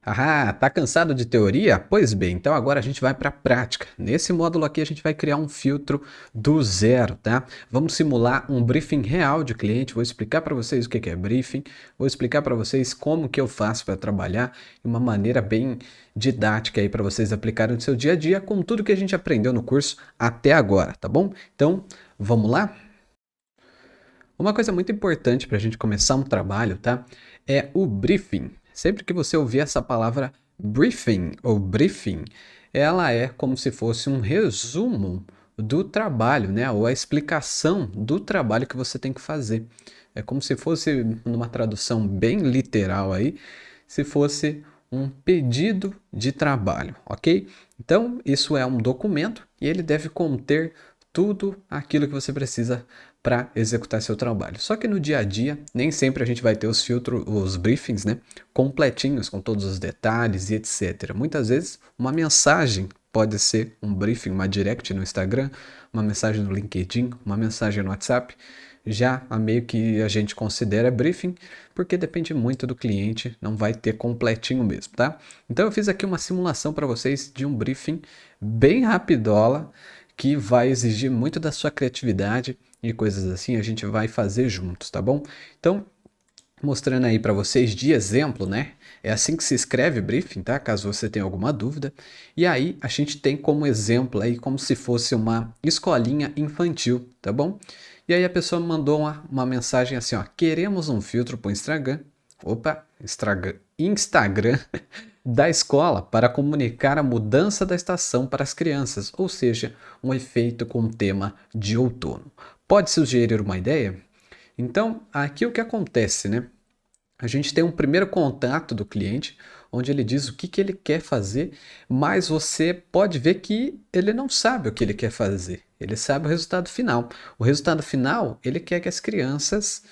Ah, tá cansado de teoria? Pois bem, então agora a gente vai para a prática. Nesse módulo aqui a gente vai criar um filtro do zero, tá? Vamos simular um briefing real de cliente. Vou explicar para vocês o que é briefing, vou explicar para vocês como que eu faço para trabalhar de uma maneira bem didática aí para vocês aplicarem no seu dia a dia com tudo que a gente aprendeu no curso até agora, tá bom? Então, vamos lá? Uma coisa muito importante para a gente começar um trabalho, tá? É o briefing. Sempre que você ouvir essa palavra briefing ou briefing, ela é como se fosse um resumo do trabalho, né? Ou a explicação do trabalho que você tem que fazer. É como se fosse, numa tradução bem literal aí, se fosse um pedido de trabalho, ok? Então, isso é um documento e ele deve conter tudo aquilo que você precisa para executar seu trabalho. Só que no dia a dia, nem sempre a gente vai ter os filtros, os briefings, né, completinhos com todos os detalhes e etc. Muitas vezes, uma mensagem pode ser um briefing, uma direct no Instagram, uma mensagem no LinkedIn, uma mensagem no WhatsApp. Já a meio que a gente considera briefing, porque depende muito do cliente, não vai ter completinho mesmo, tá? Então eu fiz aqui uma simulação para vocês de um briefing bem rapidola, que vai exigir muito da sua criatividade e coisas assim, a gente vai fazer juntos, tá bom? Então, mostrando aí para vocês de exemplo, né? É assim que se escreve briefing, tá? Caso você tenha alguma dúvida. E aí, a gente tem como exemplo aí, como se fosse uma escolinha infantil, tá bom? E aí a pessoa mandou uma mensagem assim, ó, queremos um filtro para o Instagram. Opa, Instagram da escola para comunicar a mudança da estação para as crianças, ou seja, um efeito com o tema de outono. Pode sugerir uma ideia? Então, aqui o que acontece, né? A gente tem um primeiro contato do cliente, onde ele diz o que ele quer fazer, mas você pode ver que ele não sabe o que ele quer fazer. Ele sabe o resultado final. O resultado final, ele quer que as crianças,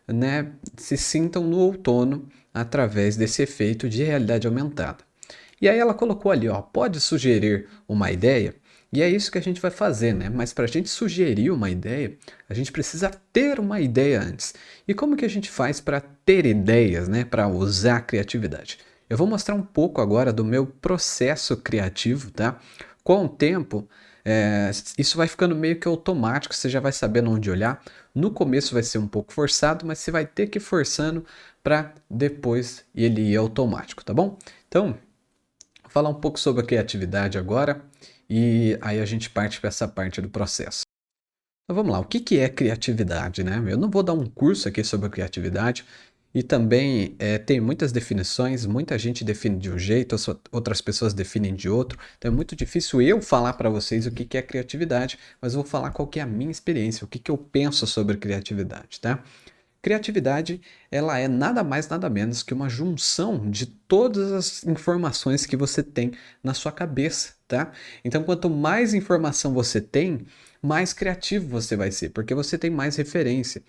né, se sintam no outono através desse efeito de realidade aumentada. E aí ela colocou ali, ó, pode sugerir uma ideia? E é isso que a gente vai fazer, né? Mas para a gente sugerir uma ideia, a gente precisa ter uma ideia antes. E como que a gente faz para ter ideias, né? Para usar a criatividade? Eu vou mostrar um pouco agora do meu processo criativo, tá? Com o tempo, isso vai ficando meio que automático, você já vai sabendo onde olhar. No começo vai ser um pouco forçado, mas você vai ter que ir forçando para depois ele ir automático, tá bom? Então, vou falar um pouco sobre a criatividade agora e aí a gente parte para essa parte do processo. Então vamos lá, o que que é criatividade, né? Eu não vou dar um curso aqui sobre a criatividade e também tem muitas definições, muita gente define de um jeito, outras pessoas definem de outro, então é muito difícil eu falar para vocês o que que é criatividade, mas eu vou falar qual que é a minha experiência, o que que eu penso sobre criatividade, tá? Criatividade, ela é nada mais nada menos que uma junção de todas as informações que você tem na sua cabeça, tá? Então, quanto mais informação você tem, mais criativo você vai ser, porque você tem mais referência.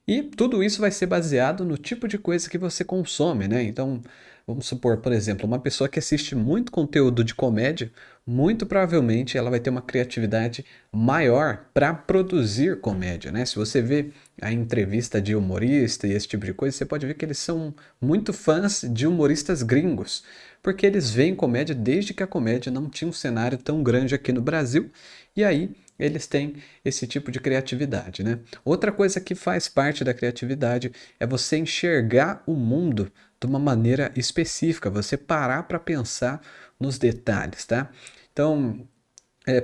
E tudo isso vai ser baseado no tipo de coisa que você consome, né? Então, vamos supor, por exemplo, uma pessoa que assiste muito conteúdo de comédia, muito provavelmente ela vai ter uma criatividade maior para produzir comédia, né? Se você vê a entrevista de humorista e esse tipo de coisa, você pode ver que eles são muito fãs de humoristas gringos, porque eles veem comédia desde que a comédia não tinha um cenário tão grande aqui no Brasil, e aí eles têm esse tipo de criatividade, né? Outra coisa que faz parte da criatividade é você enxergar o mundo de uma maneira específica, você parar para pensar nos detalhes, tá? Então,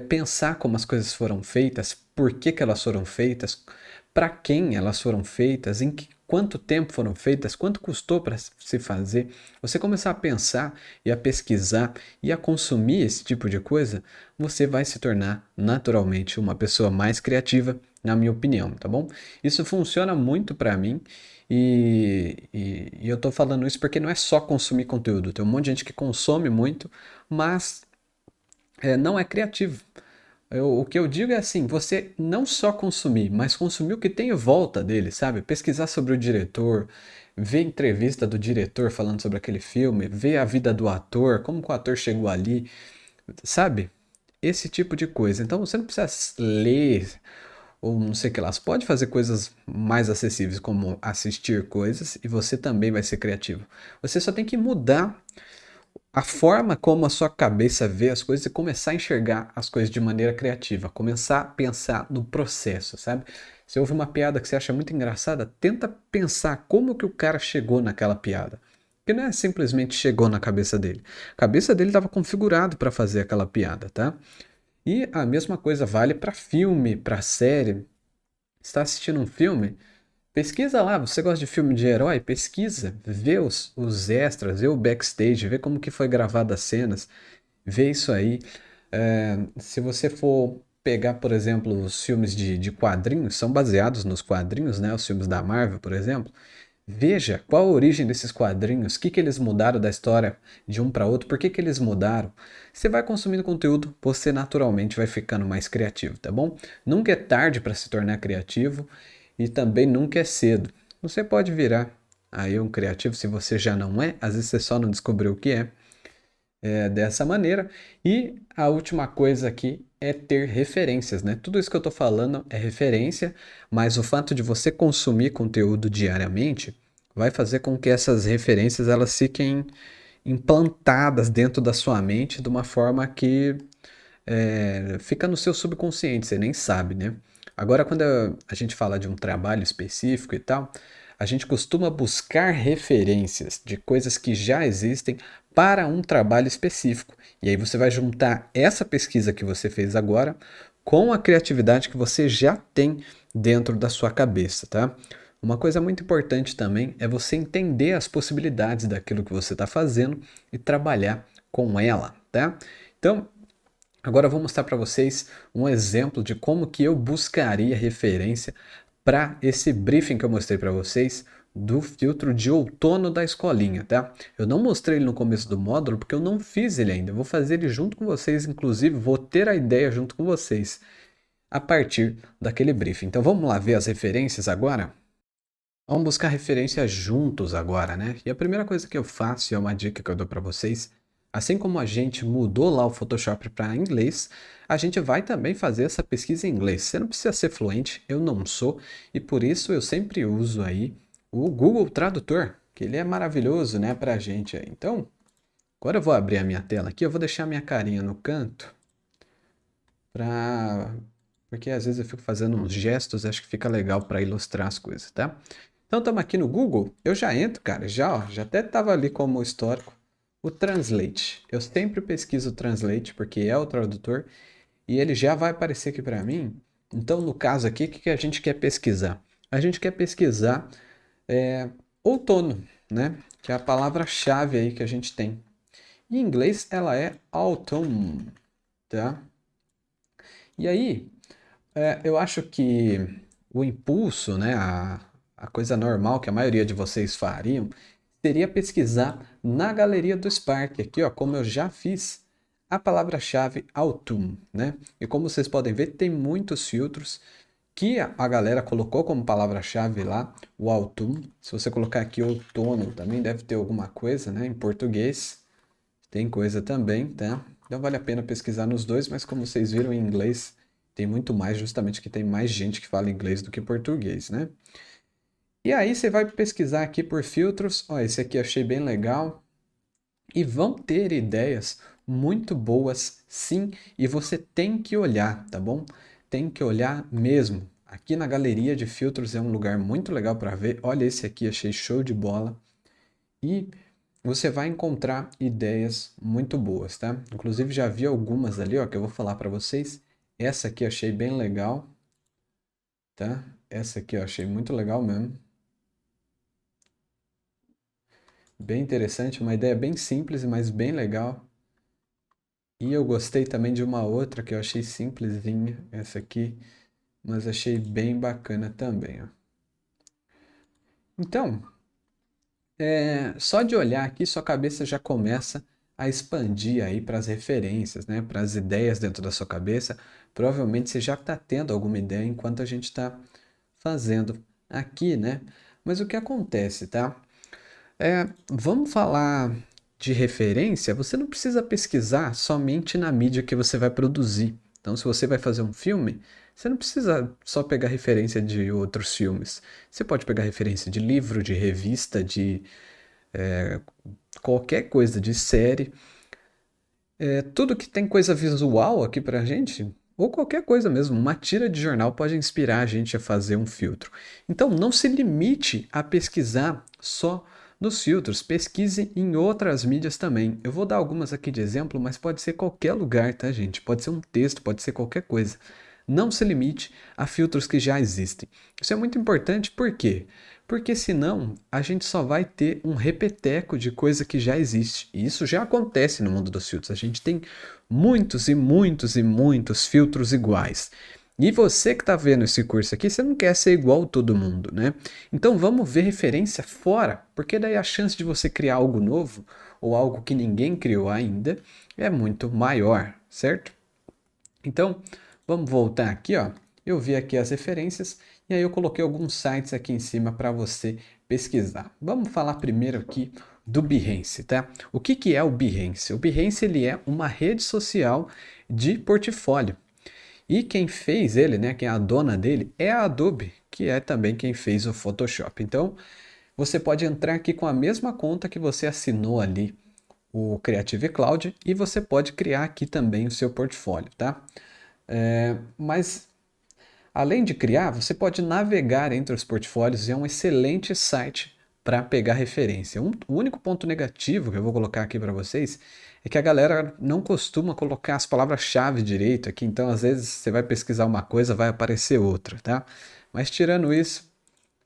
pensar como as coisas foram feitas, por que que elas foram feitas, para quem elas foram feitas, quanto tempo foram feitas, quanto custou para se fazer. Você começar a pensar e a pesquisar e a consumir esse tipo de coisa, você vai se tornar naturalmente uma pessoa mais criativa, na minha opinião, tá bom? Isso funciona muito para mim. E eu tô falando isso porque não é só consumir conteúdo. Tem um monte de gente que consome muito, mas não é criativo. O que eu digo é assim, você não só consumir, mas consumir o que tem em volta dele, sabe? Pesquisar sobre o diretor, ver entrevista do diretor falando sobre aquele filme, ver a vida do ator, como que o ator chegou ali, sabe? Esse tipo de coisa. Então você não precisa ler ou não sei o que lá. Você pode fazer coisas mais acessíveis, como assistir coisas, e você também vai ser criativo. Você só tem que mudar a forma como a sua cabeça vê as coisas e começar a enxergar as coisas de maneira criativa, começar a pensar no processo, sabe? Se houve uma piada que você acha muito engraçada, tenta pensar como que o cara chegou naquela piada. Porque não é simplesmente chegou na cabeça dele. A cabeça dele estava configurado para fazer aquela piada, tá? E a mesma coisa vale para filme, para série. Está assistindo um filme? Pesquisa lá, você gosta de filme de herói? Pesquisa, vê os extras, vê o backstage, vê como que foi gravada as cenas, vê isso aí. Se você for pegar, por exemplo, os filmes de quadrinhos, são baseados nos quadrinhos, né? Os filmes da Marvel, por exemplo. Veja qual a origem desses quadrinhos, o que que eles mudaram da história de um para outro, por que que eles mudaram. Você vai consumindo conteúdo, você naturalmente vai ficando mais criativo, tá bom? Nunca é tarde para se tornar criativo e também nunca é cedo. Você pode virar aí um criativo se você já não é, às vezes você só não descobriu o que é dessa maneira. E a última coisa aqui é ter referências, né? Tudo isso que eu estou falando é referência, mas o fato de você consumir conteúdo diariamente vai fazer com que essas referências elas fiquem implantadas dentro da sua mente de uma forma que fica no seu subconsciente, você nem sabe, né? Agora, quando a gente fala de um trabalho específico e tal, a gente costuma buscar referências de coisas que já existem para um trabalho específico. E aí você vai juntar essa pesquisa que você fez agora com a criatividade que você já tem dentro da sua cabeça, tá? Uma coisa muito importante também é você entender as possibilidades daquilo que você está fazendo e trabalhar com ela, tá? Então, agora eu vou mostrar para vocês um exemplo de como que eu buscaria referência para esse briefing que eu mostrei para vocês do filtro de outono da escolinha, tá? Eu não mostrei ele no começo do módulo porque eu não fiz ele ainda. Eu vou fazer ele junto com vocês, inclusive vou ter a ideia junto com vocês a partir daquele briefing. Então vamos lá ver as referências agora? Vamos buscar referências juntos agora, né? E a primeira coisa que eu faço, e é uma dica que eu dou para vocês, assim como a gente mudou lá o Photoshop para inglês, a gente vai também fazer essa pesquisa em inglês. Você não precisa ser fluente, eu não sou, e por isso eu sempre uso aí o Google Tradutor, que ele é maravilhoso, né, para a gente aí. Então, agora eu vou abrir a minha tela aqui, eu vou deixar minha carinha no canto, porque às vezes eu fico fazendo uns gestos, acho que fica legal para ilustrar as coisas, tá? Então estamos aqui no Google, eu já entro, cara, já até estava ali como histórico, o Translate. Eu sempre pesquiso o Translate porque é o tradutor e ele já vai aparecer aqui para mim. Então no caso aqui, o que a gente quer pesquisar? A gente quer pesquisar outono, né? Que é a palavra-chave aí que a gente tem. Em inglês ela é autumn, tá? E aí, eu acho que o impulso, né, a coisa normal que a maioria de vocês fariam, seria pesquisar na galeria do Spark, aqui, ó, como eu já fiz, a palavra-chave Autumn, né? E como vocês podem ver, tem muitos filtros que a galera colocou como palavra-chave lá, o Autumn. Se você colocar aqui outono, também deve ter alguma coisa, né? Em português tem coisa também, tá? Então vale a pena pesquisar nos dois, mas como vocês viram em inglês, tem muito mais, justamente que tem mais gente que fala inglês do que português, né? E aí você vai pesquisar aqui por filtros, ó, esse aqui eu achei bem legal, e vão ter ideias muito boas, sim, e você tem que olhar, tá bom? Tem que olhar mesmo. Aqui na galeria de filtros é um lugar muito legal para ver. Olha esse aqui, achei show de bola. E você vai encontrar ideias muito boas, tá? Inclusive já vi algumas ali, ó, que eu vou falar para vocês. Essa aqui eu achei bem legal, tá? Essa aqui eu achei muito legal mesmo. Bem interessante, uma ideia bem simples, mas bem legal. E eu gostei também de uma outra que eu achei simplesinha, essa aqui, mas achei bem bacana também, ó. Então, só de olhar aqui, sua cabeça já começa a expandir aí para as referências, né? Para as ideias dentro da sua cabeça. Provavelmente você já está tendo alguma ideia enquanto a gente está fazendo aqui, né? Mas o que acontece, tá? Vamos falar de referência, você não precisa pesquisar somente na mídia que você vai produzir. Então, se você vai fazer um filme, você não precisa só pegar referência de outros filmes. Você pode pegar referência de livro, de revista, de qualquer coisa de série, tudo que tem coisa visual aqui pra gente, ou qualquer coisa mesmo, uma tira de jornal pode inspirar a gente a fazer um filtro. Então não se limite a pesquisar só nos filtros, pesquise em outras mídias também. Eu vou dar algumas aqui de exemplo, mas pode ser qualquer lugar, tá, gente? Pode ser um texto, pode ser qualquer coisa. Não se limite a filtros que já existem. Isso é muito importante, por quê? Porque senão a gente só vai ter um repeteco de coisa que já existe. E isso já acontece no mundo dos filtros. A gente tem muitos e muitos e muitos filtros iguais. E você que está vendo esse curso aqui, você não quer ser igual a todo mundo, né? Então vamos ver referência fora, porque daí a chance de você criar algo novo ou algo que ninguém criou ainda é muito maior, certo? Então, vamos voltar aqui, ó. Eu vi aqui as referências e aí eu coloquei alguns sites aqui em cima para você pesquisar. Vamos falar primeiro aqui do Behance, tá? O que que é o Behance? O Behance ele é uma rede social de portfólio. E quem fez ele, né, quem é a dona dele, é a Adobe, que é também quem fez o Photoshop. Então, você pode entrar aqui com a mesma conta que você assinou ali o Creative Cloud e você pode criar aqui também o seu portfólio, tá? Mas além de criar, você pode navegar entre os portfólios e é um excelente site para pegar referência. O único ponto negativo que eu vou colocar aqui para vocês é que a galera não costuma colocar as palavras-chave direito aqui, então às vezes você vai pesquisar uma coisa, vai aparecer outra, tá? Mas tirando isso,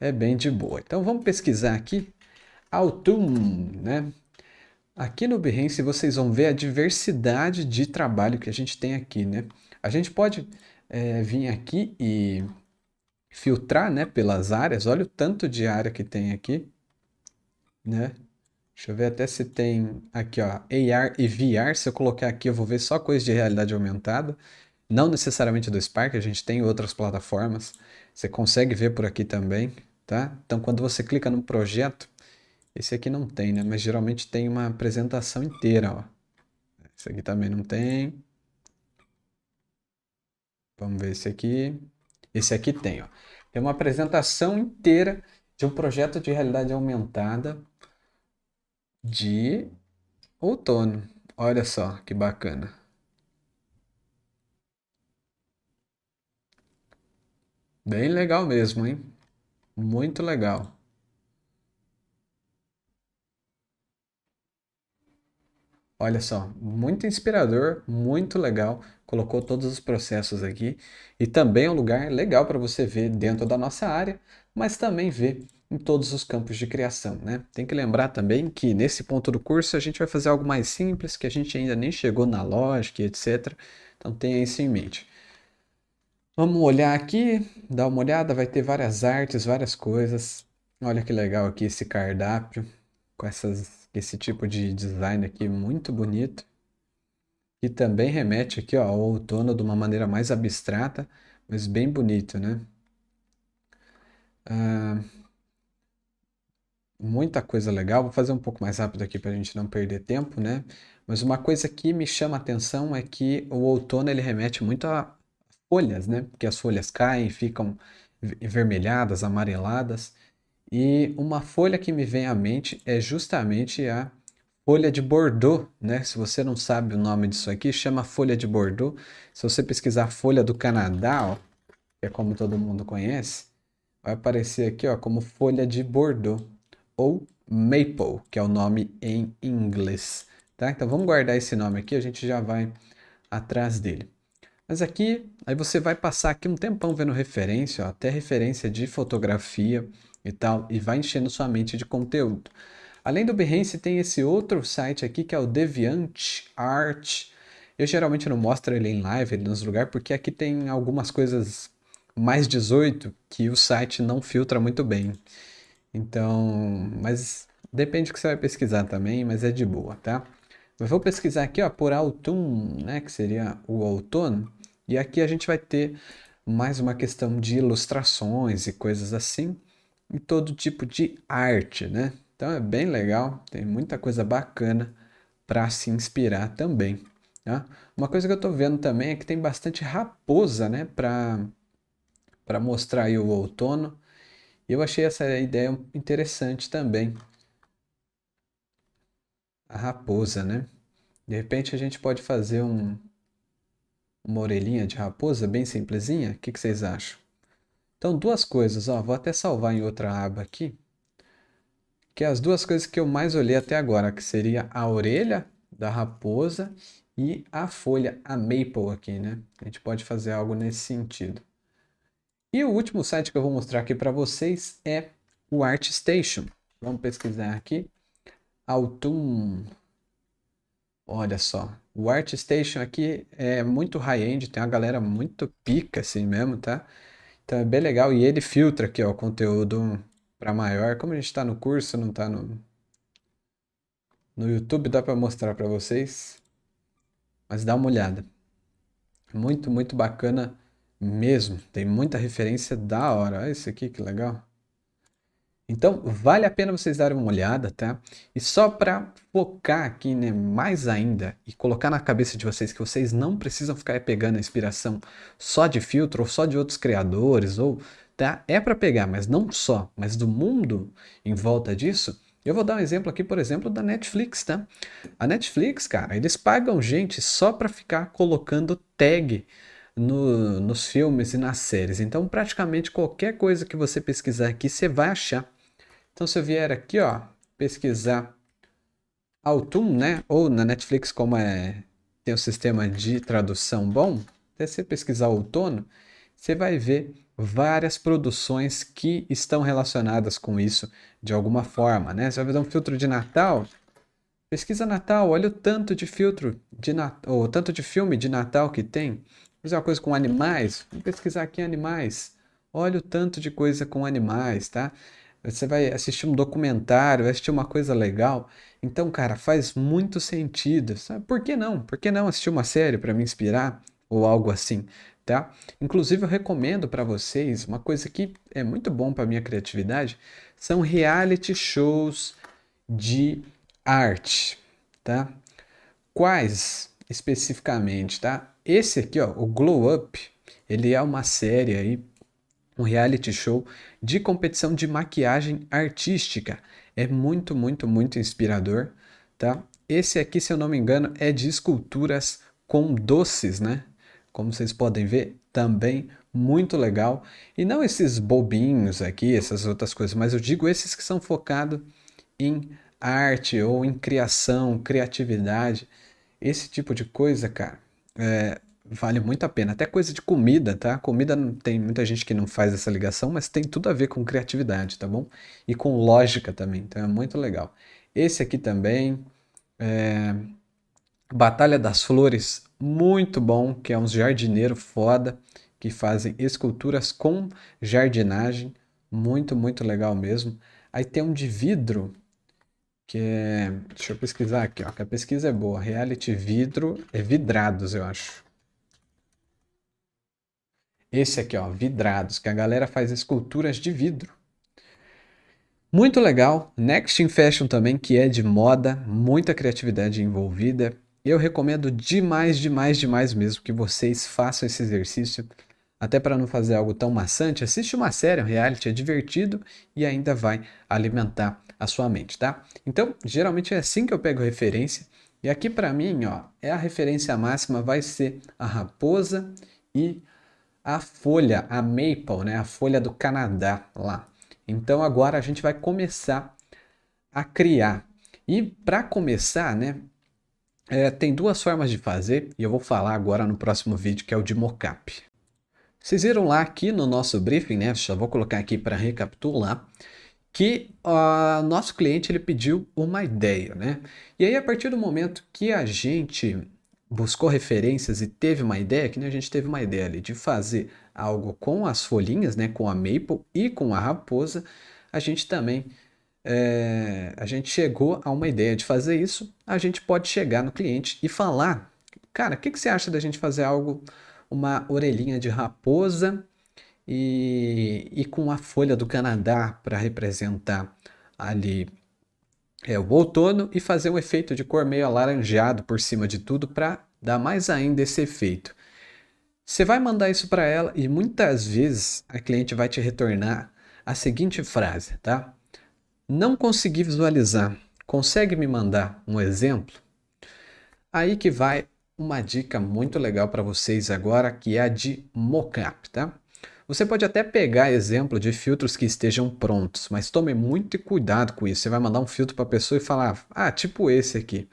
é bem de boa. Então vamos pesquisar aqui Autumn, né? Aqui no Behance vocês vão ver a diversidade de trabalho que a gente tem aqui, né? A gente pode vir aqui e filtrar, né, pelas áreas. Olha o tanto de área que tem aqui, né? Deixa eu ver até se tem aqui, ó, AR e VR. Se eu colocar aqui, eu vou ver só coisa de realidade aumentada. Não necessariamente do Spark, a gente tem outras plataformas. Você consegue ver por aqui também, tá? Então, quando você clica no projeto, esse aqui não tem, né? Mas geralmente tem uma apresentação inteira, ó. Esse aqui também não tem. Vamos ver esse aqui. Esse aqui tem, ó. Tem uma apresentação inteira de um projeto de realidade aumentada de outono. Olha só que bacana. Bem legal mesmo, hein? Muito legal. Olha só, muito inspirador, muito legal. Colocou todos os processos aqui e também é um lugar legal para você ver dentro da nossa área, mas também ver em todos os campos de criação, né? Tem que lembrar também que nesse ponto do curso a gente vai fazer algo mais simples, que a gente ainda nem chegou na lógica e etc. Então tenha isso em mente. Vamos olhar aqui, dar uma olhada, vai ter várias artes, várias coisas. Olha que legal aqui esse cardápio com esse tipo de design aqui muito bonito. E também remete aqui, ó, ao outono de uma maneira mais abstrata, mas bem bonito, né? Ah, muita coisa legal. Vou fazer um pouco mais rápido aqui para a gente não perder tempo, né? Mas uma coisa que me chama a atenção é que o outono ele remete muito a folhas, né? Porque as folhas caem, ficam vermelhadas, amareladas. E uma folha que me vem à mente é justamente a folha de Bordeaux, né? Se você não sabe o nome disso aqui, chama folha de Bordeaux. Se você pesquisar folha do Canadá, ó, que é como todo mundo conhece, vai aparecer aqui, ó, como folha de Bordeaux ou maple, que é o nome em inglês, tá? Então vamos guardar esse nome aqui, a gente já vai atrás dele. Mas aqui, aí você vai passar aqui um tempão vendo referência, ó, até referência de fotografia e tal, e vai enchendo sua mente de conteúdo. Além do Behance, tem esse outro site aqui que é o DeviantArt. Eu geralmente não mostro ele em live, ele nos lugares, porque aqui tem algumas coisas mais 18 que o site não filtra muito bem. Então, mas depende do que você vai pesquisar também, mas é de boa, tá? Eu vou pesquisar aqui, ó, por autumn, né, que seria o outono, e aqui a gente vai ter mais uma questão de ilustrações e coisas assim, e todo tipo de arte, né? Então é bem legal, tem muita coisa bacana para se inspirar também, tá? Uma coisa que eu tô vendo também é que tem bastante raposa, né, para mostrar aí o outono. E eu achei essa ideia interessante também. a raposa, né? De repente a gente pode fazer uma orelhinha de raposa bem simplesinha. O que que vocês acham? Então, duas coisas, ó, vou até salvar em outra aba aqui, que é as duas coisas que eu mais olhei até agora, que seria a orelha da raposa e a folha, a maple aqui, né? A gente pode fazer algo nesse sentido. E o último site que eu vou mostrar aqui para vocês é o ArtStation. Vamos pesquisar aqui. Autumn. Olha só. O ArtStation aqui é muito high-end, tem uma galera muito pica assim mesmo, tá? Então é bem legal. E ele filtra aqui, ó, o conteúdo para maior. Como a gente está no curso, não está no YouTube, dá para mostrar para vocês. Mas dá uma olhada. Muito, muito bacana mesmo. Tem muita referência da hora. Olha isso aqui, que legal. Então, vale a pena vocês darem uma olhada, tá? E só para focar aqui, né, mais ainda e colocar na cabeça de vocês que vocês não precisam ficar pegando a inspiração só de filtro ou só de outros criadores, ou, tá? É para pegar, mas não só, mas do mundo em volta disso. Eu vou dar um exemplo aqui, por exemplo, da Netflix, tá? A Netflix, cara, eles pagam gente só para ficar colocando tag nos filmes e nas séries. Então, praticamente qualquer coisa que você pesquisar aqui, você vai achar. Então, se eu vier aqui, ó, pesquisar Autumn, né? Ou na Netflix, como tem o sistema de tradução bom, até você pesquisar outono, você vai ver várias produções que estão relacionadas com isso de alguma forma, né? Você vai ver um filtro de Natal, pesquisa Natal, olha o tanto de filtro de Natal, o tanto de filme de Natal que tem. Fazer uma coisa com animais, vamos pesquisar aqui animais. Olha o tanto de coisa com animais, tá? Você vai assistir um documentário, vai assistir uma coisa legal. Então, cara, faz muito sentido, sabe? Por que não? Por que não assistir uma série para me inspirar ou algo assim, tá? Inclusive, eu recomendo para vocês uma coisa que é muito bom para minha criatividade, são reality shows de arte, tá? Quais especificamente, tá? Esse aqui, ó, o Glow Up, ele é uma série aí, um reality show de competição de maquiagem artística. É muito, muito, muito inspirador, tá? Esse aqui, se eu não me engano, é de esculturas com doces, né? Como vocês podem ver, também muito legal. E não esses bobinhos aqui, essas outras coisas, mas eu digo esses que são focados em arte ou em criação, criatividade, esse tipo de coisa, cara, vale muito a pena. Até coisa de comida, tá? Comida tem muita gente que não faz essa ligação, mas tem tudo a ver com criatividade, tá bom? E com lógica também, então é muito legal. Esse aqui também, é, Batalha das Flores, muito bom, que é uns jardineiros foda que fazem esculturas com jardinagem, muito, muito legal mesmo. Aí tem um de vidro que é. Deixa eu pesquisar aqui, ó, que a pesquisa é boa. Reality vidro é vidrados, eu acho. Esse aqui, ó, vidrados, que a galera faz esculturas de vidro. Muito legal. Next in Fashion também, que é de moda, muita criatividade envolvida. Eu recomendo demais, demais, demais mesmo que vocês façam esse exercício. Até para não fazer algo tão maçante, assiste uma série, um reality, é divertido e ainda vai alimentar a sua mente, tá? Então, geralmente é assim que eu pego referência. E aqui para mim, ó, é a referência máxima vai ser a raposa e a folha, a maple, né? A folha do Canadá lá. Então agora a gente vai começar a criar. E para começar, né? Tem duas formas de fazer e eu vou falar agora no próximo vídeo, que é o de mockup. Vocês viram lá aqui no nosso briefing, né? Só vou colocar aqui para recapitular que o nosso cliente ele pediu uma ideia, né? E aí a partir do momento que a gente buscou referências e teve uma ideia, que nem a gente teve uma ideia ali de fazer algo com as folhinhas, né? Com a maple e com a raposa, a gente também a gente chegou a uma ideia de fazer isso. A gente pode chegar no cliente e falar, cara, o que que você acha da gente fazer algo, uma orelhinha de raposa e com a folha do Canadá para representar ali o outono e fazer um efeito de cor meio alaranjado por cima de tudo para dar mais ainda esse efeito. Você vai mandar isso para ela e muitas vezes a cliente vai te retornar a seguinte frase, tá? Não consegui visualizar Consegue me mandar um exemplo? Aí que vai uma dica muito legal para vocês agora, que é a de mockup, tá? Você pode até pegar exemplo de filtros que estejam prontos, mas tome muito cuidado com isso. Você vai mandar um filtro para a pessoa e falar, ah, tipo esse aqui.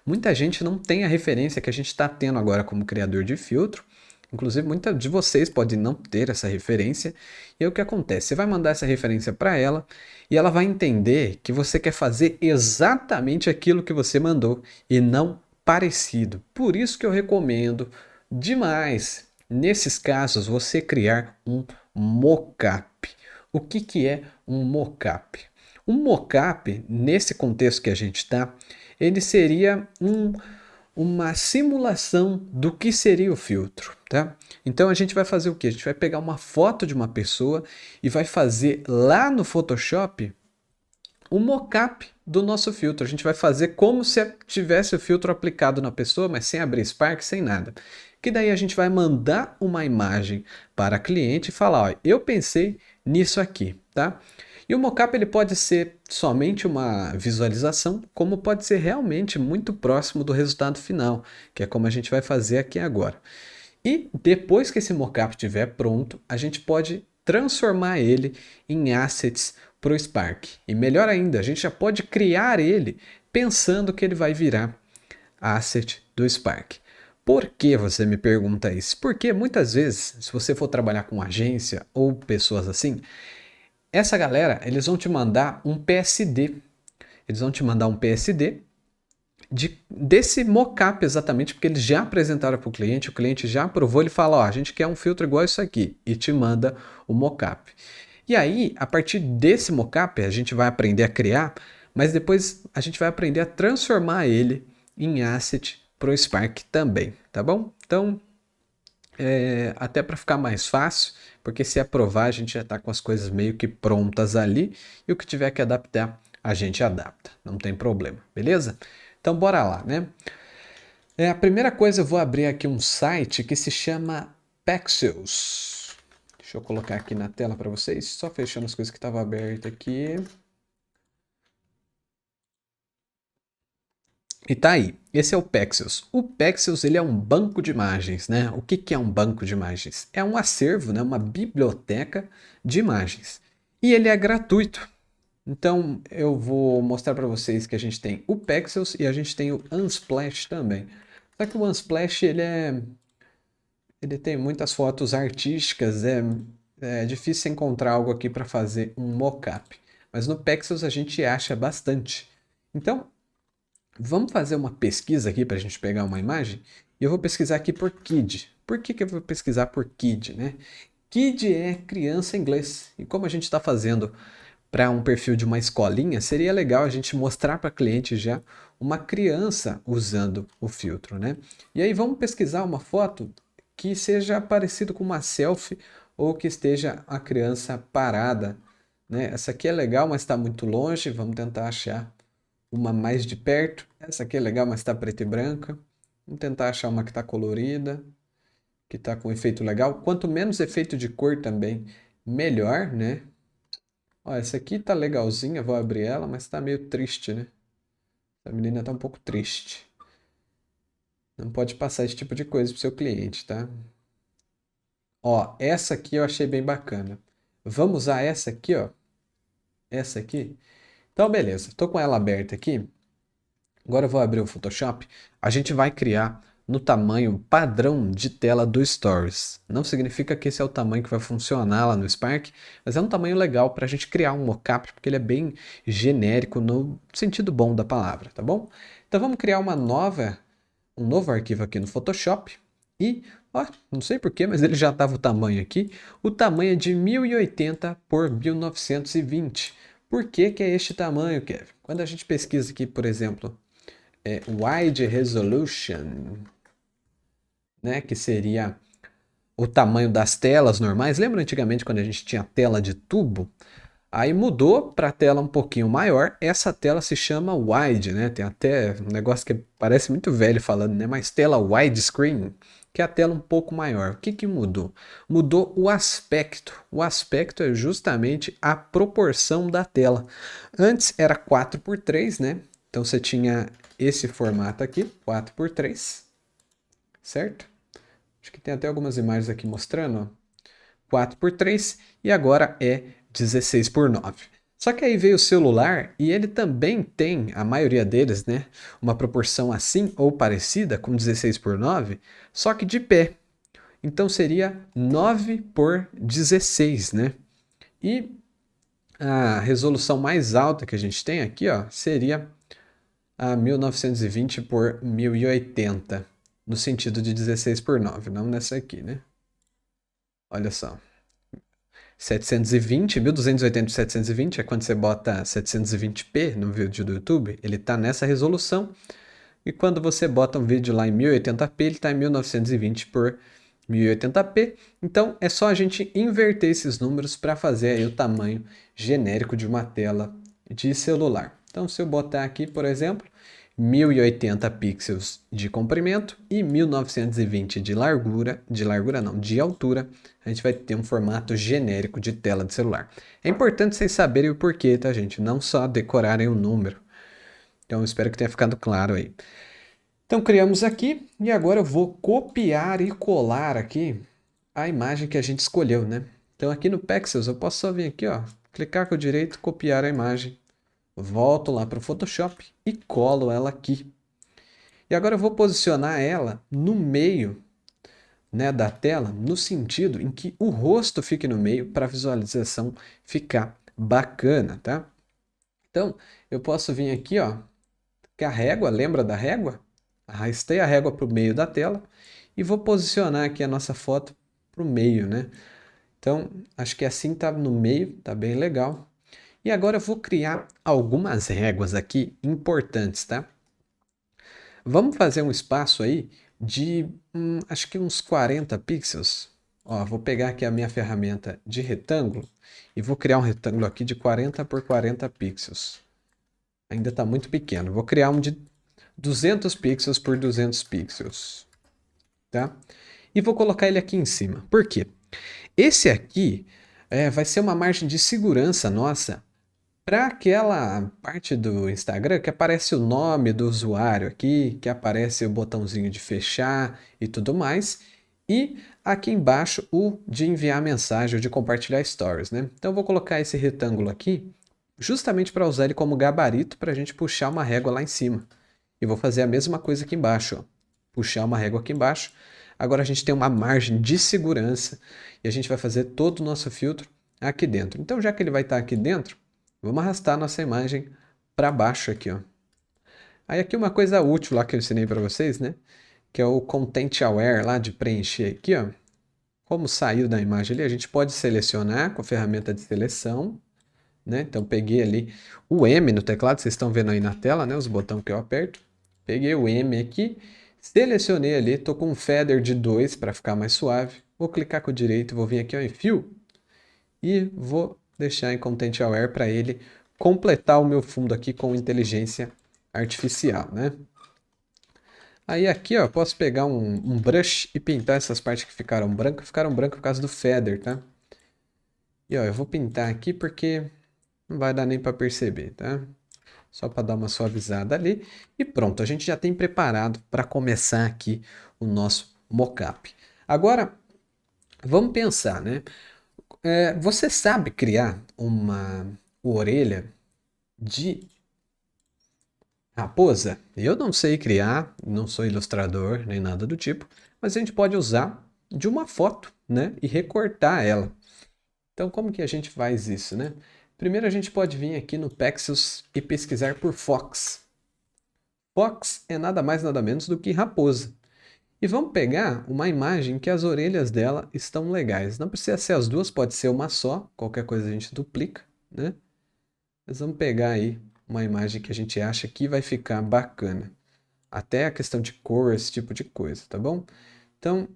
Muita gente não tem a referência que a gente está tendo agora como criador de filtro. Inclusive, muita de vocês podem não ter essa referência. E aí o que acontece? Você vai mandar essa referência para ela e ela vai entender que você quer fazer exatamente aquilo que você mandou e não parecido. Por isso que eu recomendo demais, nesses casos, você criar um mockup. O que é um mockup? Um mockup, nesse contexto que a gente está, ele seria uma simulação do que seria o filtro, tá? Então a gente vai fazer o quê? A gente vai pegar uma foto de uma pessoa e vai fazer lá no Photoshop o mockup do nosso filtro. A gente vai fazer como se tivesse o filtro aplicado na pessoa, mas sem abrir Spark, sem nada. Que daí a gente vai mandar uma imagem para a cliente e falar, ó, eu pensei nisso aqui, tá? E o mockup ele pode ser somente uma visualização, como pode ser realmente muito próximo do resultado final, que é como a gente vai fazer aqui agora. E depois que esse mockup estiver pronto, a gente pode transformar ele em assets para o Spark. E melhor ainda, a gente já pode criar ele pensando que ele vai virar asset do Spark. Por que você me pergunta isso? Porque muitas vezes, se você for trabalhar com agência ou pessoas assim, essa galera, eles vão te mandar um PSD. Eles vão te mandar um PSD desse mockup exatamente, porque eles já apresentaram para o cliente já aprovou, ele fala, ó, a gente quer um filtro igual isso aqui, e te manda o mockup. E aí, a partir desse mockup, a gente vai aprender a criar, mas depois a gente vai aprender a transformar ele em asset para o Spark também, tá bom? Então, até para ficar mais fácil, porque se aprovar a gente já está com as coisas meio que prontas ali, e o que tiver que adaptar, a gente adapta, não tem problema, beleza? Então bora lá, né? A primeira coisa eu vou abrir aqui um site que se chama Pexels. Deixa eu colocar aqui na tela para vocês, só fechando as coisas que estavam abertas aqui. E tá aí, esse é o Pexels. O Pexels ele é um banco de imagens, né? O que é um banco de imagens? É um acervo, né? Uma biblioteca de imagens. E ele é gratuito. Então eu vou mostrar para vocês que a gente tem o Pexels e a gente tem o Unsplash também. Só que o Unsplash ele tem muitas fotos artísticas, é difícil encontrar algo aqui para fazer um mockup. Mas no Pexels a gente acha bastante. Então vamos fazer uma pesquisa aqui para a gente pegar uma imagem. E eu vou pesquisar aqui por Kid. Por que eu vou pesquisar por Kid, né? Kid é criança em inglês. E como a gente está fazendo para um perfil de uma escolinha, seria legal a gente mostrar para cliente já uma criança usando o filtro, né? E aí vamos pesquisar uma foto que seja parecido com uma selfie ou que esteja a criança parada, né? Essa aqui é legal, mas está muito longe. Vamos tentar achar uma mais de perto. Essa aqui é legal, mas está preta e branca. Vamos tentar achar uma que está colorida, que está com efeito legal. Quanto menos efeito de cor também, melhor, né? Ó, essa aqui tá legalzinha, vou abrir ela, mas tá meio triste, né? A menina tá um pouco triste. Não pode passar esse tipo de coisa pro seu cliente, tá? Ó, essa aqui eu achei bem bacana. Vamos usar essa aqui, ó. Essa aqui. Então, beleza. Tô com ela aberta aqui. Agora eu vou abrir o Photoshop. A gente vai criar no tamanho padrão de tela do Stories. Não significa que esse é o tamanho que vai funcionar lá no Spark, mas é um tamanho legal para a gente criar um mockup, porque ele é bem genérico no sentido bom da palavra, tá bom? Então vamos criar um novo arquivo aqui no Photoshop e, ó, não sei porquê, mas ele já estava o tamanho aqui. O tamanho é de 1080 por 1920. Por que que é este tamanho, Kevin? Quando a gente pesquisa aqui, por exemplo, Wide Resolution, né, que seria o tamanho das telas normais. Lembra antigamente quando a gente tinha tela de tubo? Aí mudou para tela um pouquinho maior. Essa tela se chama wide, né? Tem até um negócio que parece muito velho falando, né? Mas tela widescreen, que é a tela um pouco maior. O que que mudou? Mudou o aspecto. O aspecto é justamente a proporção da tela. Antes era 4:3, né? Então você tinha esse formato aqui, 4x3, certo? Acho que tem até algumas imagens aqui mostrando, ó. 4x3 e agora é 16x9. Só que aí veio o celular e ele também tem, a maioria deles, né, uma proporção assim ou parecida com 16x9, só que de pé. Então seria 9x16, né? E a resolução mais alta que a gente tem aqui, ó, seria a 1920 por 1080, no sentido de 16x9, não nessa aqui, né? Olha só. 720, 1280 por 720 é quando você bota 720p no vídeo do YouTube, ele está nessa resolução. E quando você bota um vídeo lá em 1080p, ele está em 1920 por 1080p. Então é só a gente inverter esses números para fazer aí o tamanho genérico de uma tela de celular. Então se eu botar aqui, por exemplo, 1080 pixels de comprimento e 1920 de largura, de altura, a gente vai ter um formato genérico de tela de celular. É importante vocês saberem o porquê, tá, gente? Não só decorarem o número. Então, eu espero que tenha ficado claro aí. Então, criamos aqui e agora eu vou copiar e colar aqui a imagem que a gente escolheu, né? Então, aqui no Pexels, eu posso só vir aqui, ó, clicar com o direito, copiar a imagem. Volto lá para o Photoshop e colo ela aqui. E agora eu vou posicionar ela no meio, né, da tela, no sentido em que o rosto fique no meio para a visualização ficar bacana, tá? Então, eu posso vir aqui, ó, com a régua, lembra da régua? Arrastei a régua para o meio da tela e vou posicionar aqui a nossa foto para o meio, né? Então, acho que assim tá no meio, tá bem legal. E agora eu vou criar algumas réguas aqui importantes, tá? Vamos fazer um espaço aí de, acho que uns 40 pixels. Ó, vou pegar aqui a minha ferramenta de retângulo e vou criar um retângulo aqui de 40 por 40 pixels. Ainda está muito pequeno. Vou criar um de 200 pixels por 200 pixels, tá? E vou colocar ele aqui em cima. Por quê? Esse aqui vai ser uma margem de segurança nossa para aquela parte do Instagram que aparece o nome do usuário aqui, que aparece o botãozinho de fechar e tudo mais, e aqui embaixo o de enviar mensagem ou de compartilhar stories, né? Então eu vou colocar esse retângulo aqui justamente para usar ele como gabarito para a gente puxar uma régua lá em cima. E vou fazer a mesma coisa aqui embaixo, ó. Puxar uma régua aqui embaixo. Agora a gente tem uma margem de segurança e a gente vai fazer todo o nosso filtro aqui dentro. Então já que ele vai estar aqui dentro, vamos arrastar nossa imagem para baixo aqui, ó. Aí aqui uma coisa útil lá que eu ensinei para vocês, né? Que é o Content Aware lá de preencher aqui, ó. Como saiu da imagem ali, a gente pode selecionar com a ferramenta de seleção, né? Então peguei ali o M no teclado, vocês estão vendo aí na tela, né? Os botões que eu aperto. Peguei o M aqui, selecionei ali, estou com um feather de 2 para ficar mais suave. Vou clicar com o direito, vou vir aqui ó, em Fill e vou deixar em Content Aware para ele completar o meu fundo aqui com inteligência artificial, né? Aí aqui, ó, posso pegar um brush e pintar essas partes que ficaram brancas por causa do feather, tá? E ó, eu vou pintar aqui porque não vai dar nem para perceber, tá? Só para dar uma suavizada ali. E pronto, a gente já tem preparado para começar aqui o nosso mockup. Agora, vamos pensar, né? Você sabe criar uma orelha de raposa? Eu não sei criar, não sou ilustrador nem nada do tipo, mas a gente pode usar de uma foto, né? E recortar ela. Então, como que a gente faz isso, né? Primeiro a gente pode vir aqui no Pexels e pesquisar por Fox. Fox é nada mais nada menos do que raposa. E vamos pegar uma imagem que as orelhas dela estão legais. Não precisa ser as duas, pode ser uma só. Qualquer coisa a gente duplica, né? Mas vamos pegar aí uma imagem que a gente acha que vai ficar bacana. Até a questão de cor, esse tipo de coisa, tá bom? Então,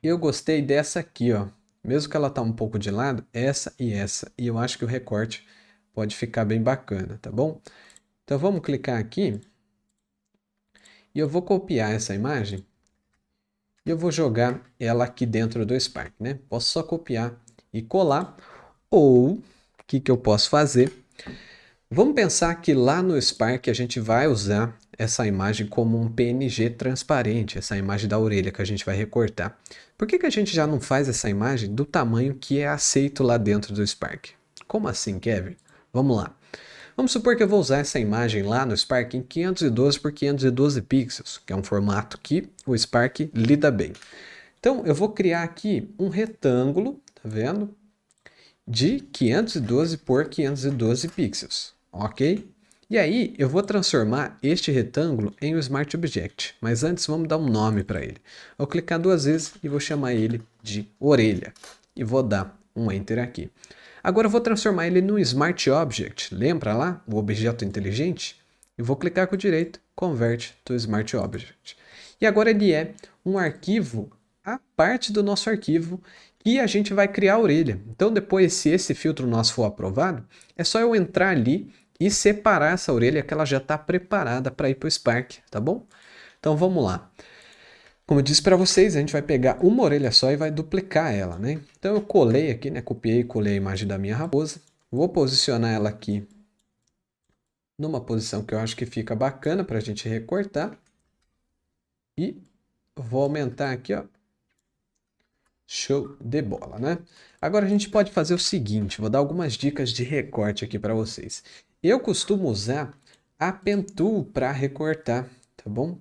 eu gostei dessa aqui, ó. Mesmo que ela tá um pouco de lado, essa e essa. E eu acho que o recorte pode ficar bem bacana, tá bom? Então vamos clicar aqui. E eu vou copiar essa imagem. E eu vou jogar ela aqui dentro do Spark, né? Posso só copiar e colar. Ou, o que eu posso fazer? Vamos pensar que lá no Spark a gente vai usar essa imagem como um PNG transparente, essa imagem da orelha que a gente vai recortar. Por que que a gente já não faz essa imagem do tamanho que é aceito lá dentro do Spark? Como assim, Kevin? Vamos lá. Vamos supor que eu vou usar essa imagem lá no Spark em 512 por 512 pixels, que é um formato que o Spark lida bem. Então eu vou criar aqui um retângulo, tá vendo? De 512 por 512 pixels, ok? E aí eu vou transformar este retângulo em um Smart Object, mas antes vamos dar um nome para ele. Vou clicar duas vezes e vou chamar ele de orelha e vou dar um Enter aqui. Agora eu vou transformar ele num Smart Object, lembra lá o objeto inteligente? E vou clicar com o direito, Convert to Smart Object. E agora ele é um arquivo à parte do nosso arquivo e a gente vai criar a orelha. Então depois, se esse filtro nosso for aprovado, é só eu entrar ali e separar essa orelha que ela já está preparada para ir para o Spark, tá bom? Então vamos lá. Como eu disse para vocês, a gente vai pegar uma orelha só e vai duplicar ela, né? Então eu colei aqui, né? Copiei e colei a imagem da minha raposa. Vou posicionar ela aqui numa posição que eu acho que fica bacana para a gente recortar. E vou aumentar aqui, ó. Show de bola, né? Agora a gente pode fazer o seguinte, vou dar algumas dicas de recorte aqui para vocês. Eu costumo usar a Pen Tool para recortar, tá bom?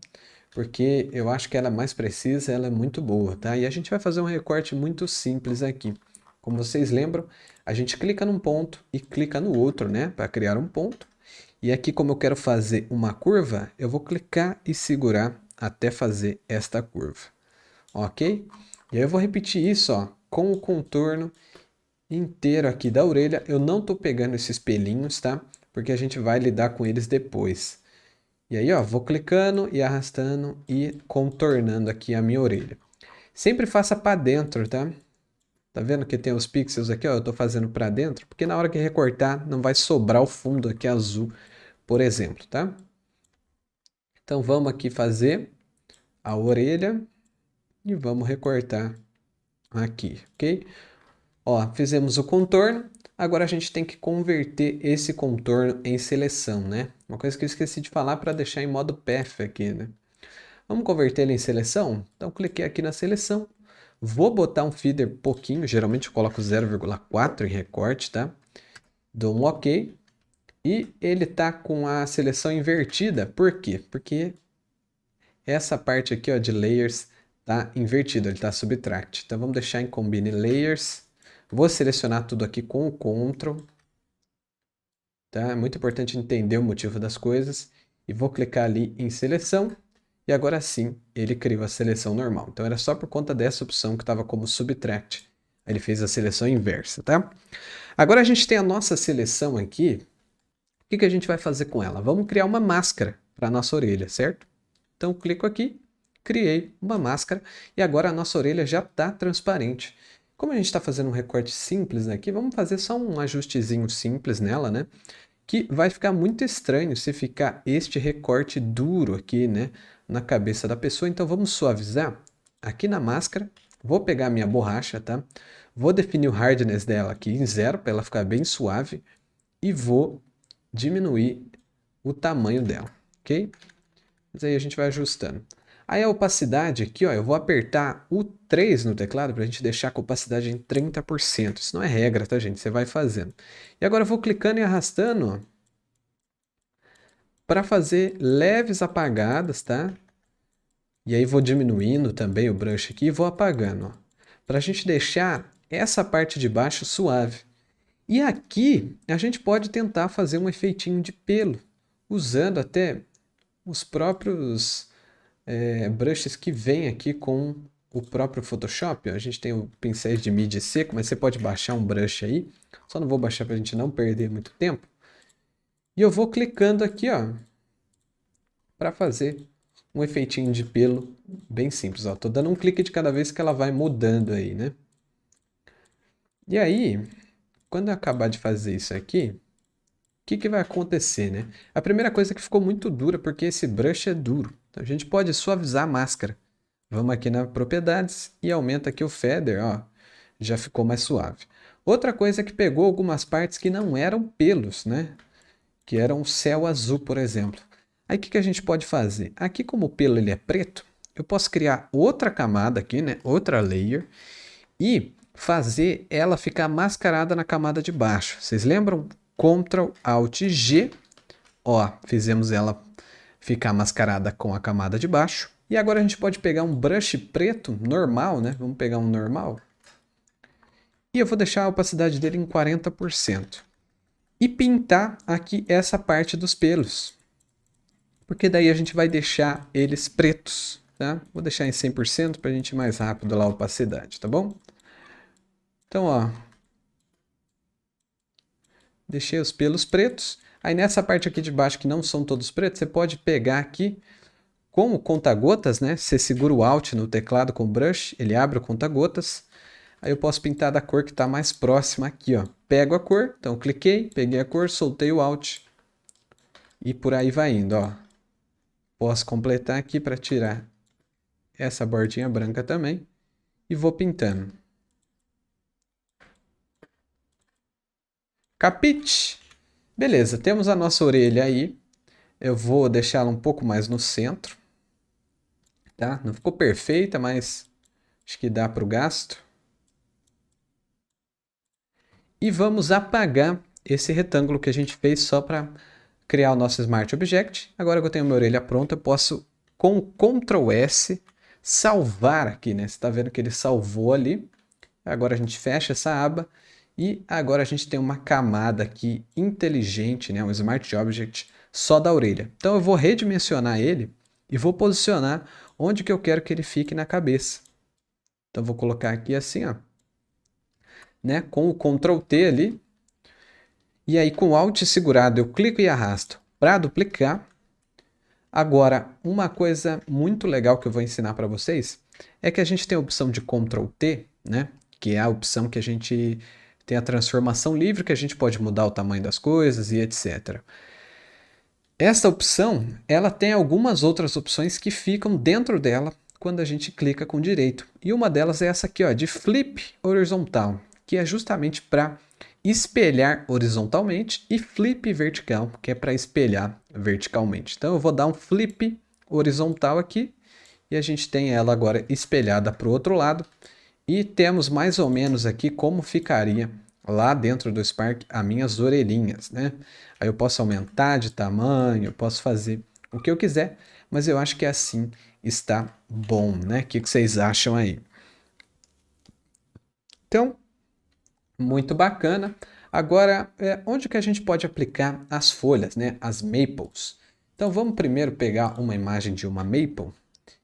Porque eu acho que ela é mais precisa, ela é muito boa, tá? E a gente vai fazer um recorte muito simples aqui. Como vocês lembram, a gente clica num ponto e clica no outro, né? Para criar um ponto. E aqui, como eu quero fazer uma curva, eu vou clicar e segurar até fazer esta curva, ok? E aí eu vou repetir isso, ó, com o contorno inteiro aqui da orelha. Eu não estou pegando esses pelinhos, tá? Porque a gente vai lidar com eles depois. E aí, ó, vou clicando e arrastando e contornando aqui a minha orelha. Sempre faça para dentro, tá? Tá vendo que tem os pixels aqui, ó? Eu tô fazendo para dentro, porque na hora que recortar não vai sobrar o fundo aqui azul, por exemplo, tá? Então vamos aqui fazer a orelha e vamos recortar aqui, ok? Ó, fizemos o contorno, agora a gente tem que converter esse contorno em seleção, né? Uma coisa que eu esqueci de falar para deixar em modo Path aqui, né? Vamos converter ele em seleção? Então cliquei aqui na seleção, vou botar um feeder pouquinho, geralmente eu coloco 0,4 em recorte, tá? Dou um OK e ele tá com a seleção invertida, por quê? Porque essa parte aqui, ó, de layers tá invertido, ele tá subtract. Então vamos deixar em Combine Layers. Vou selecionar tudo aqui com o Ctrl. Tá? É muito importante entender o motivo das coisas. E vou clicar ali em Seleção. E agora sim, ele criou a seleção normal. Então era só por conta dessa opção que estava como Subtract. Ele fez a seleção inversa, tá? Agora a gente tem a nossa seleção aqui. O que a gente vai fazer com ela? Vamos criar uma máscara para a nossa orelha, certo? Então clico aqui, criei uma máscara e agora a nossa orelha já está transparente. Como a gente está fazendo um recorte simples aqui, vamos fazer só um ajustezinho simples nela, né? Que vai ficar muito estranho se ficar este recorte duro aqui, né? Na cabeça da pessoa. Então vamos suavizar aqui na máscara. Vou pegar a minha borracha, tá? Vou definir o hardness dela aqui em 0 para ela ficar bem suave. E vou diminuir o tamanho dela, ok? Mas aí a gente vai ajustando. Aí a opacidade aqui, ó, eu vou apertar o 3 no teclado para a gente deixar a opacidade em 30%. Isso não é regra, tá, gente? Você vai fazendo. E agora eu vou clicando e arrastando para fazer leves apagadas, tá? E aí vou diminuindo também o brush aqui e vou apagando, para a gente deixar essa parte de baixo suave. E aqui a gente pode tentar fazer um efeitinho de pelo, usando até os próprios brushes que vem aqui com o próprio Photoshop. Ó. A gente tem o pincéis de mídia seco, mas você pode baixar um brush aí. Só não vou baixar para a gente não perder muito tempo. E eu vou clicando aqui, ó, para fazer um efeitinho de pelo bem simples. Ó. Tô dando um clique de cada vez que ela vai mudando aí, né? E aí, quando eu acabar de fazer isso aqui, o que vai acontecer, né? A primeira coisa é que ficou muito dura, porque esse brush é duro. Então a gente pode suavizar a máscara. Vamos aqui na propriedades e aumenta aqui o feather, ó. Já ficou mais suave. Outra coisa é que pegou algumas partes que não eram pelos, né? que era um céu azul, por exemplo. Aí o que a gente pode fazer? Aqui como o pelo ele é preto, eu posso criar outra camada aqui, né? Outra layer e fazer ela ficar mascarada na camada de baixo. Vocês lembram? Ctrl Alt G, ó, fizemos ela ficar mascarada com a camada de baixo. E agora a gente pode pegar um brush preto normal, né? Vamos pegar um normal. E eu vou deixar a opacidade dele em 40%. E pintar aqui essa parte dos pelos. Porque daí a gente vai deixar eles pretos, tá? Vou deixar em 100% para a gente ir mais rápido lá a opacidade, tá bom? Então, ó, deixei os pelos pretos. Aí nessa parte aqui de baixo que não são todos pretos, você pode pegar aqui com o conta-gotas, né? Você segura o Alt no teclado com o brush, ele abre o conta-gotas. Aí eu posso pintar da cor que está mais próxima aqui, ó. Pego a cor, então cliquei, peguei a cor, soltei o Alt. E por aí vai indo, ó. Posso completar aqui para tirar essa bordinha branca também. E vou pintando. Capite? Beleza, temos a nossa orelha aí. Eu vou deixá-la um pouco mais no centro. Tá? Não ficou perfeita, mas acho que dá para o gasto. E vamos apagar esse retângulo que a gente fez só para criar o nosso Smart Object. Agora que eu tenho minha orelha pronta, eu posso, com Ctrl S, salvar aqui, né? Você está vendo que ele salvou ali. Agora a gente fecha essa aba e agora a gente tem uma camada aqui inteligente, né? Um Smart Object só da orelha. Então eu vou redimensionar ele e vou posicionar onde que eu quero que ele fique na cabeça. Então vou colocar aqui assim, ó, né? Com o Ctrl T ali. E aí com o Alt segurado eu clico e arrasto para duplicar. Agora, uma coisa muito legal que eu vou ensinar para vocês é que a gente tem a opção de Ctrl T, né? Que é a opção que a gente tem a transformação livre, que a gente pode mudar o tamanho das coisas e etc. Essa opção, ela tem algumas outras opções que ficam dentro dela quando a gente clica com direito. E uma delas é essa aqui, ó, de Flip Horizontal, que é justamente para espelhar horizontalmente, e Flip Vertical, que é para espelhar verticalmente. Então eu vou dar um Flip horizontal aqui, e a gente tem ela agora espelhada para o outro lado. E temos mais ou menos aqui como ficaria lá dentro do Spark as minhas orelhinhas, né? Aí eu posso aumentar de tamanho, eu posso fazer o que eu quiser, mas eu acho que assim está bom, né? O que vocês acham aí? Então, muito bacana. Agora, onde que a gente pode aplicar as folhas, né? As maples. Então vamos primeiro pegar uma imagem de uma maple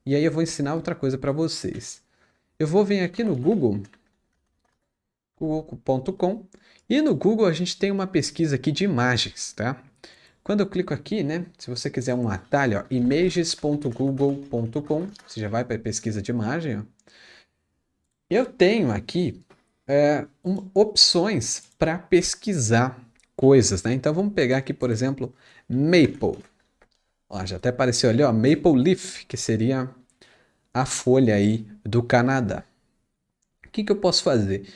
e aí eu vou ensinar outra coisa para vocês. Eu vou vir aqui no Google, google.com, e no Google a gente tem uma pesquisa aqui de imagens, tá? Quando eu clico aqui, né, se você quiser um atalho, ó, images.google.com, você já vai para a pesquisa de imagem, ó. Eu tenho aqui opções para pesquisar coisas, né? Então vamos pegar aqui, por exemplo, maple. Ó, já até apareceu ali, ó, maple leaf, que seria a folha aí do Canadá. O que eu posso fazer?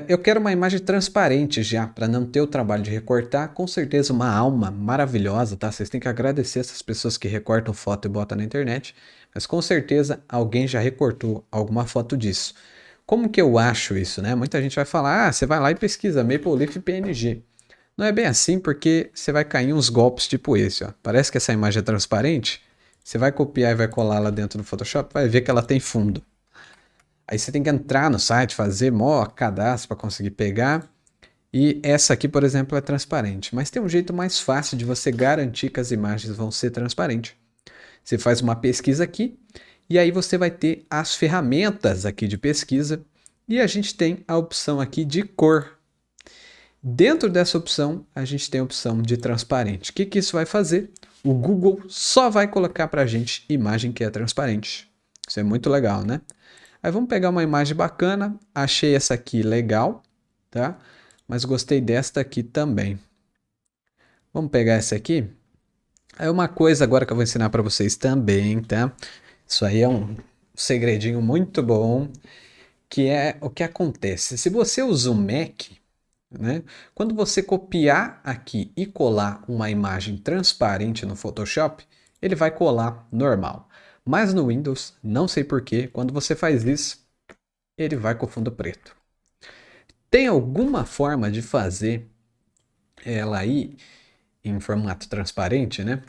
Eu quero uma imagem transparente já, para não ter o trabalho de recortar. Com certeza uma alma maravilhosa, tá? Vocês têm que agradecer essas pessoas que recortam foto e botam na internet. Mas com certeza alguém já recortou alguma foto disso. Como que eu acho isso, né? Muita gente vai falar, ah, você vai lá e pesquisa Maple Leaf PNG. Não é bem assim, porque você vai cair em uns golpes tipo esse, ó. Parece que essa imagem é transparente. Você vai copiar e vai colar lá dentro do Photoshop, vai ver que ela tem fundo. Aí você tem que entrar no site, fazer mó cadastro para conseguir pegar. E essa aqui, por exemplo, é transparente. Mas tem um jeito mais fácil de você garantir que as imagens vão ser transparentes. Você faz uma pesquisa aqui e aí você vai ter as ferramentas aqui de pesquisa e a gente tem a opção aqui de cor. Dentro dessa opção, a gente tem a opção de transparente. O que isso vai fazer? O Google só vai colocar para a gente imagem que é transparente. Isso é muito legal, né? Aí vamos pegar uma imagem bacana. Achei essa aqui legal, tá? Mas gostei desta aqui também. Vamos pegar essa aqui. Aí uma coisa agora que eu vou ensinar para vocês também, tá? Isso aí é um segredinho muito bom, que é o que acontece. Se você usa um Mac, né? Quando você copiar aqui e colar uma imagem transparente no Photoshop, ele vai colar normal. Mas no Windows, não sei porquê, quando você faz isso, ele vai com fundo preto. Tem alguma forma de fazer ela aí em formato transparente, né?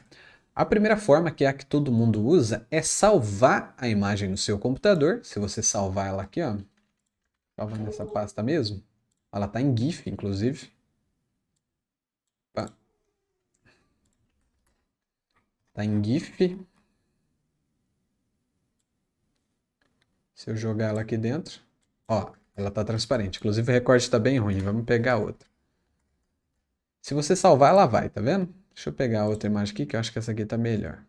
A primeira forma, que é a que todo mundo usa, é salvar a imagem no seu computador. Se você salvar ela aqui, ó, salva nessa pasta mesmo. Ela está em GIF, inclusive. Está em GIF. Se eu jogar ela aqui dentro, ó, ela está transparente. Inclusive o recorte está bem ruim. Vamos pegar outra. Se você salvar, ela vai, tá vendo? Deixa eu pegar outra imagem aqui, que eu acho que essa aqui está melhor.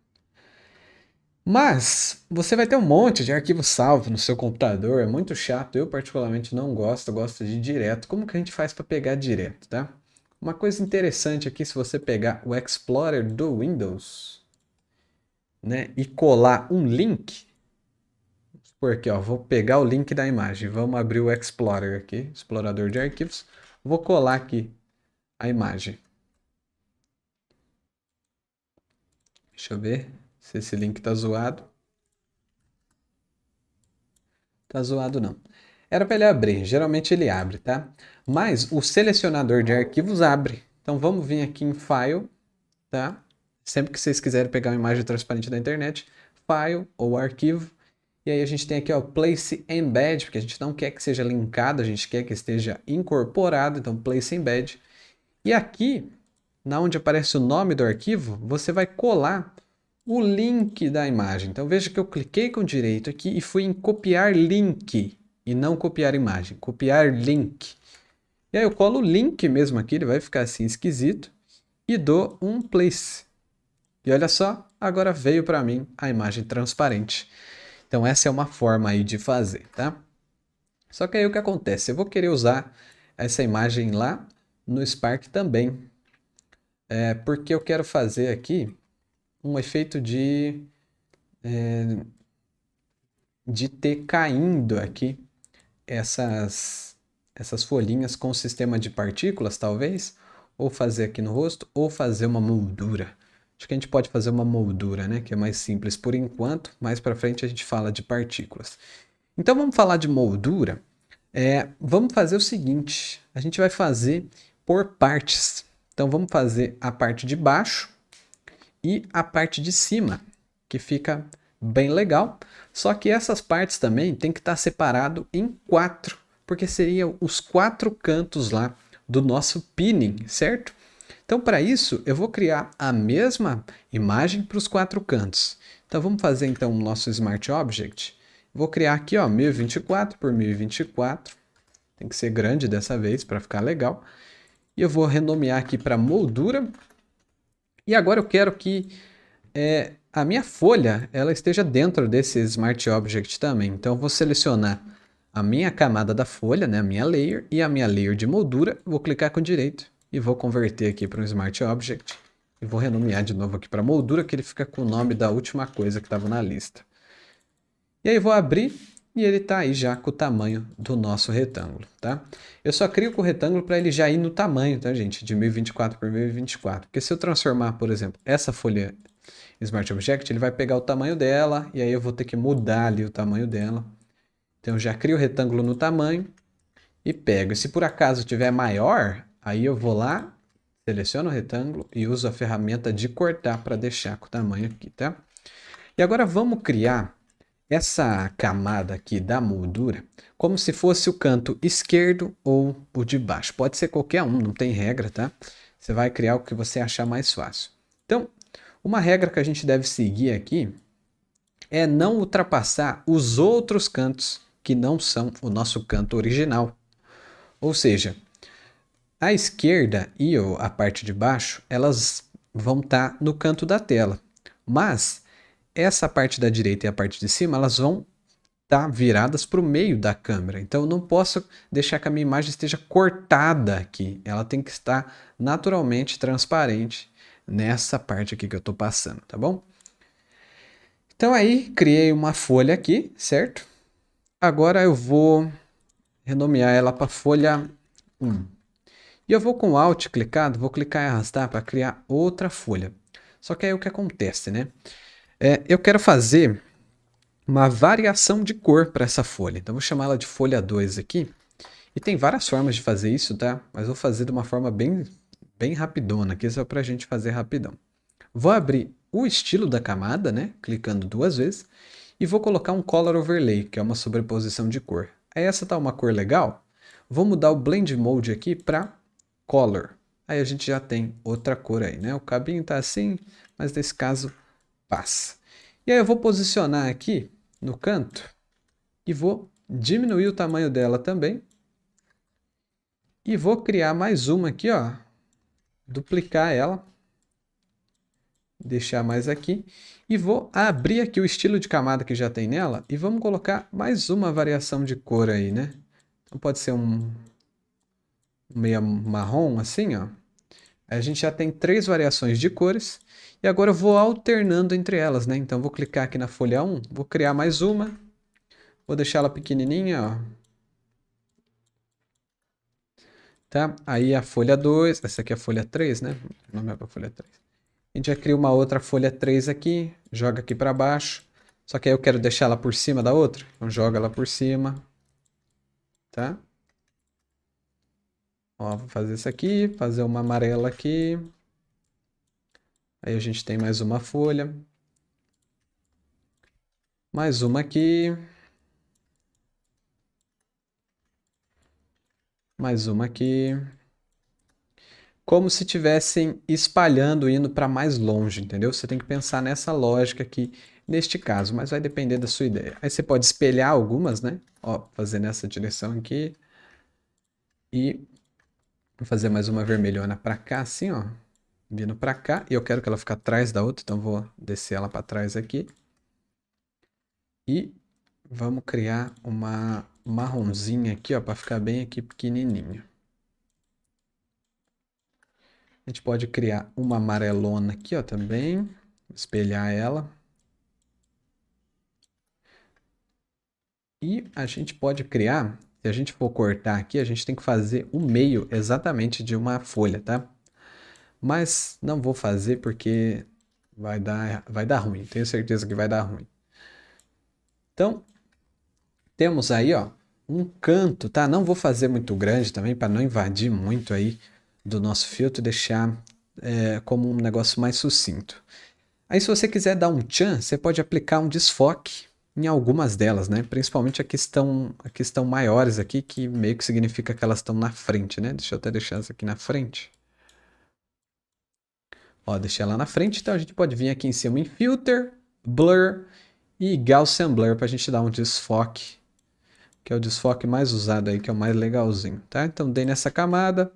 Mas você vai ter um monte de arquivo salvo no seu computador, é muito chato. Eu particularmente não gosto, eu gosto de ir direto. Como que a gente faz para pegar direto, tá? Uma coisa interessante aqui, se você pegar o Explorer do Windows, né, e colar um link, porque ó, vou pegar o link da imagem, vamos abrir o Explorer aqui, explorador de arquivos, vou colar aqui a imagem. Deixa eu ver se esse link tá zoado. Tá zoado não. Era para ele abrir, geralmente ele abre, tá? Mas o selecionador de arquivos abre. Então vamos vir aqui em File, tá? Sempre que vocês quiserem pegar uma imagem transparente da internet, File ou Arquivo. E aí a gente tem aqui, ó, Place Embed, porque a gente não quer que seja linkado, a gente quer que esteja incorporado, então Place Embed. E aqui, na onde aparece o nome do arquivo, você vai colar o link da imagem. Então veja que eu cliquei com direito aqui e fui em copiar link e não copiar imagem, copiar link. E aí eu colo o link mesmo aqui, ele vai ficar assim esquisito e dou um place. E olha só, agora veio para mim a imagem transparente. Então essa é uma forma aí de fazer, tá? Só que aí o que acontece? Eu vou querer usar essa imagem lá no Spark também. Porque eu quero fazer aqui um efeito de ter caindo aqui essas folhinhas com sistema de partículas, talvez, ou fazer aqui no rosto, ou fazer uma moldura. Acho que a gente pode fazer uma moldura, né, que é mais simples por enquanto. Mais para frente a gente fala de partículas. Então vamos falar de moldura. Vamos fazer o seguinte, a gente vai fazer por partes. Então vamos fazer a parte de baixo e a parte de cima, que fica bem legal. Só que essas partes também tem que estar separado em 4, porque seriam os 4 cantos lá do nosso pinning, certo? Então para isso eu vou criar a mesma imagem para os 4 cantos. Então vamos fazer então o nosso Smart Object. Vou criar aqui, ó, 1024 por 1024. Tem que ser grande dessa vez para ficar legal. E eu vou renomear aqui para moldura. E agora eu quero que a minha folha ela esteja dentro desse Smart Object também. Então eu vou selecionar a minha camada da folha, né, a minha layer, e a minha layer de moldura. Vou clicar com direito e vou converter aqui para um Smart Object. E vou renomear de novo aqui para moldura, que ele fica com o nome da última coisa que estava na lista. E aí vou abrir e ele está aí já com o tamanho do nosso retângulo, tá? Eu só crio com o retângulo para ele já ir no tamanho, tá, gente? De 1024 por 1024. Porque se eu transformar, por exemplo, essa folha Smart Object, ele vai pegar o tamanho dela e aí eu vou ter que mudar ali o tamanho dela. Então eu já crio o retângulo no tamanho e pego. E se por acaso tiver maior, aí eu vou lá, seleciono o retângulo e uso a ferramenta de cortar para deixar com o tamanho aqui, tá? E agora vamos criar essa camada aqui da moldura como se fosse o canto esquerdo ou o de baixo. Pode ser qualquer um, não tem regra, tá? Você vai criar o que você achar mais fácil. Então, uma regra que a gente deve seguir aqui é não ultrapassar os outros cantos que não são o nosso canto original. Ou seja, a esquerda e a parte de baixo, elas vão estar no canto da tela. Mas essa parte da direita e a parte de cima, elas vão estar viradas para o meio da câmera. Então eu não posso deixar que a minha imagem esteja cortada aqui. Ela tem que estar naturalmente transparente nessa parte aqui que eu estou passando, tá bom? Então aí, criei uma folha aqui, certo? Agora eu vou renomear ela para folha 1. E eu vou com o Alt clicado, vou clicar e arrastar para criar outra folha. Só que aí o que acontece, né? Eu quero fazer uma variação de cor para essa folha. Então vou chamar ela de folha 2 aqui. E tem várias formas de fazer isso, tá? Mas vou fazer de uma forma bem rapidona, aqui só para a gente fazer rapidão. Vou abrir o estilo da camada, né? Clicando 2 vezes. E vou colocar um Color Overlay, que é uma sobreposição de cor. Aí essa tá uma cor legal. Vou mudar o Blend Mode aqui para Color. Aí a gente já tem outra cor aí, né? O cabinho tá assim, mas nesse caso passa. E aí eu vou posicionar aqui no canto e vou diminuir o tamanho dela também. E vou criar mais uma aqui, ó. Duplicar ela. Deixar mais aqui. E vou abrir aqui o estilo de camada que já tem nela. E vamos colocar mais uma variação de cor aí, né? Então pode ser um meio marrom assim, ó. Aí a gente já tem 3 variações de cores. E agora eu vou alternando entre elas, né? Então vou clicar aqui na folha 1. Vou criar mais uma. Vou deixar ela pequenininha, ó. Tá? Aí a folha 2, essa aqui é a folha 3, né? O nome é para folha 3. A gente já cria uma outra folha 3 aqui, joga aqui para baixo. Só que aí eu quero deixar ela por cima da outra, então joga ela por cima. Tá? Ó, vou fazer isso aqui, fazer uma amarela aqui. Aí a gente tem mais uma folha. Mais uma aqui. Mais uma aqui. Como se estivessem espalhando, indo para mais longe, entendeu? Você tem que pensar nessa lógica aqui, neste caso, mas vai depender da sua ideia. Aí você pode espelhar algumas, né? Ó, fazer nessa direção aqui. E vou fazer mais uma vermelhona para cá, assim, ó. Vindo para cá. E eu quero que ela fique atrás da outra, então vou descer ela para trás aqui. E vamos criar uma marronzinha aqui, ó, para ficar bem aqui pequenininho. A gente pode criar uma amarelona aqui, ó, também. Espelhar ela. E a gente pode criar, se a gente for cortar aqui, a gente tem que fazer o meio exatamente de uma folha, tá? Mas não vou fazer porque vai dar ruim, tenho certeza que vai dar ruim. Então, temos aí, ó, um canto, tá? Não vou fazer muito grande também para não invadir muito aí do nosso filtro, deixar como um negócio mais sucinto. Aí se você quiser dar um tchan, você pode aplicar um desfoque em algumas delas, né? Principalmente aqui estão maiores aqui, que meio que significa que elas estão na frente, né? Deixa eu até deixar essa aqui na frente. Ó, deixei ela na frente, então a gente pode vir aqui em cima em Filter, Blur e Gaussian Blur para a gente dar um desfoque, que é o desfoque mais usado aí, que é o mais legalzinho, tá? Então dei nessa camada,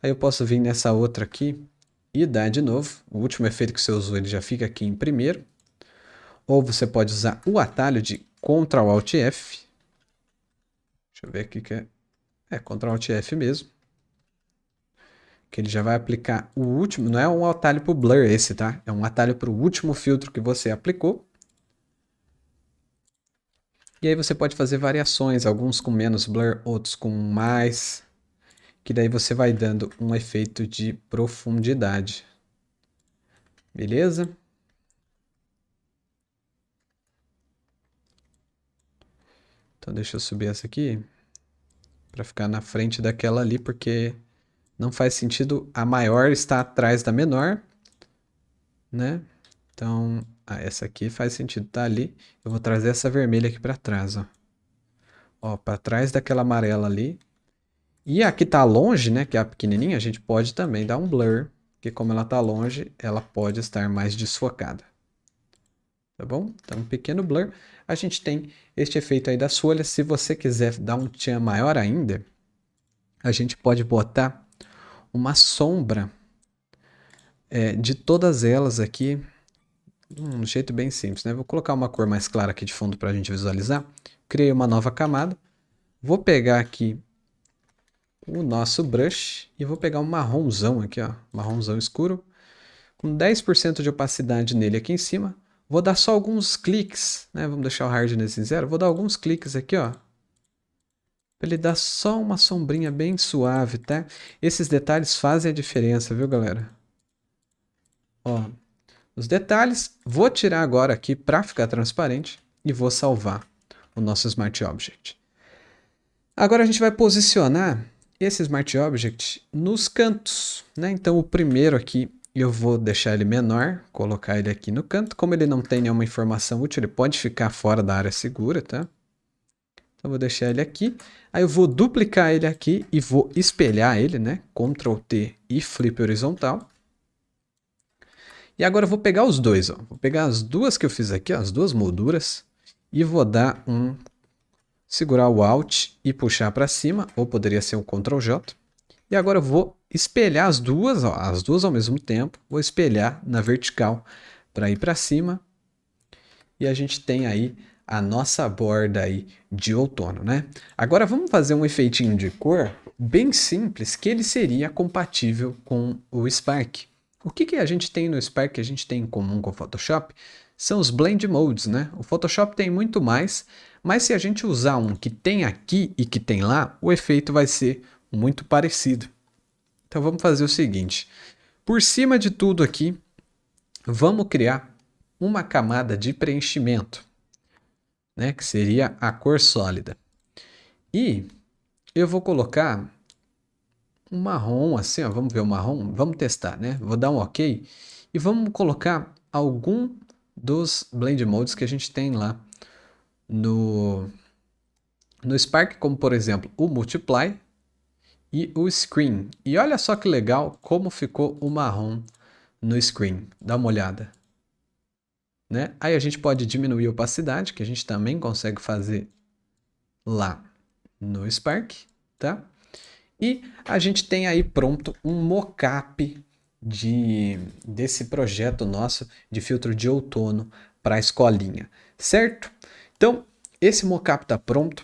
aí eu posso vir nessa outra aqui e dar de novo. O último efeito que você usou, ele já fica aqui em primeiro. Ou você pode usar o atalho de Ctrl Alt F. Deixa eu ver aqui que é Ctrl Alt F mesmo. Que ele já vai aplicar o último, não é um atalho para o blur esse, tá? É um atalho para o último filtro que você aplicou. E aí você pode fazer variações, alguns com menos blur, outros com mais. Que daí você vai dando um efeito de profundidade. Beleza? Então deixa eu subir essa aqui para ficar na frente daquela ali, porque não faz sentido a maior estar atrás da menor, né? Então, essa aqui faz sentido estar ali. Eu vou trazer essa vermelha aqui para trás, ó. Ó, para trás daquela amarela ali. E aqui tá longe, né, que é a pequenininha, a gente pode também dar um blur, porque como ela tá longe, ela pode estar mais desfocada. Tá bom? Então, um pequeno blur. A gente tem este efeito aí das folhas. Se você quiser dar um tchan maior ainda, a gente pode botar uma sombra de todas elas aqui, um jeito bem simples, né? Vou colocar uma cor mais clara aqui de fundo para a gente visualizar. Criei uma nova camada. Vou pegar aqui o nosso brush e vou pegar um marronzão aqui, ó, marronzão escuro, com 10% de opacidade nele aqui em cima. Vou dar só alguns cliques, né? Vamos deixar o hardness em 0. Vou dar alguns cliques aqui, ó. Pra ele dar só uma sombrinha bem suave, tá? Esses detalhes fazem a diferença, viu, galera? Ó, os detalhes, vou tirar agora aqui para ficar transparente e vou salvar o nosso Smart Object. Agora a gente vai posicionar esse Smart Object nos cantos, né? Então o primeiro aqui eu vou deixar ele menor, colocar ele aqui no canto. Como ele não tem nenhuma informação útil, ele pode ficar fora da área segura, tá? Então vou deixar ele aqui. Aí eu vou duplicar ele aqui e vou espelhar ele, né? Ctrl T e flip horizontal. E agora eu vou pegar os dois, ó. Vou pegar as duas que eu fiz aqui, ó, as duas molduras, e vou dar segurar o Alt e puxar para cima, ou poderia ser um Ctrl J. E agora eu vou espelhar as duas, ó, as duas ao mesmo tempo. Vou espelhar na vertical para ir para cima. E a gente tem aí a nossa borda aí de outono, né? Agora vamos fazer um efeitinho de cor bem simples, que ele seria compatível com o Spark. O que a gente tem no Spark que a gente tem em comum com o Photoshop? São os Blend Modes, né? O Photoshop tem muito mais, mas se a gente usar um que tem aqui e que tem lá, o efeito vai ser muito parecido. Então vamos fazer o seguinte, por cima de tudo aqui, vamos criar uma camada de preenchimento, né? Que seria a cor sólida. E eu vou colocar um marrom assim, ó, vamos ver o marrom, vamos testar, né? Vou dar um OK e vamos colocar algum dos Blend Modes que a gente tem lá no Spark, como por exemplo o Multiply e o Screen. E olha só que legal como ficou o marrom no Screen, dá uma olhada. Né? Aí a gente pode diminuir a opacidade, que a gente também consegue fazer lá no Spark, tá? E a gente tem aí pronto um mockup desse projeto nosso de filtro de outono para a escolinha, certo? Então, esse mockup está pronto.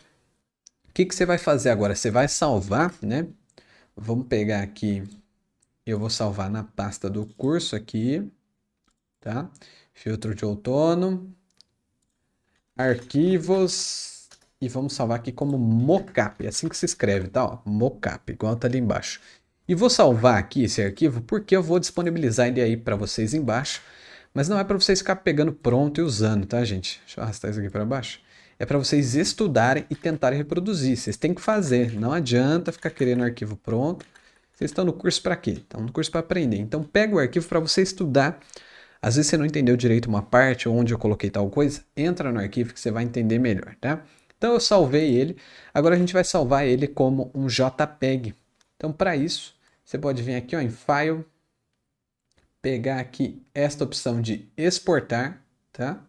O que você vai fazer agora? Você vai salvar, né? Vamos pegar aqui, eu vou salvar na pasta do curso aqui, tá? Filtro de outono, arquivos, e vamos salvar aqui como mockup, é assim que se escreve, tá? Ó, mockup, igual tá ali embaixo. E vou salvar aqui esse arquivo porque eu vou disponibilizar ele aí para vocês embaixo, mas não é para vocês ficar pegando pronto e usando, tá, gente? Deixa eu arrastar isso aqui para baixo. É para vocês estudarem e tentarem reproduzir. Vocês têm que fazer, não adianta ficar querendo arquivo pronto. Vocês estão no curso para quê? Estão no curso para aprender. Então pega o arquivo para você estudar. Às vezes você não entendeu direito uma parte ou onde eu coloquei tal coisa, entra no arquivo que você vai entender melhor, tá? Então eu salvei ele, agora a gente vai salvar ele como um JPEG. Então para isso, você pode vir aqui ó, em File, pegar aqui esta opção de exportar, tá?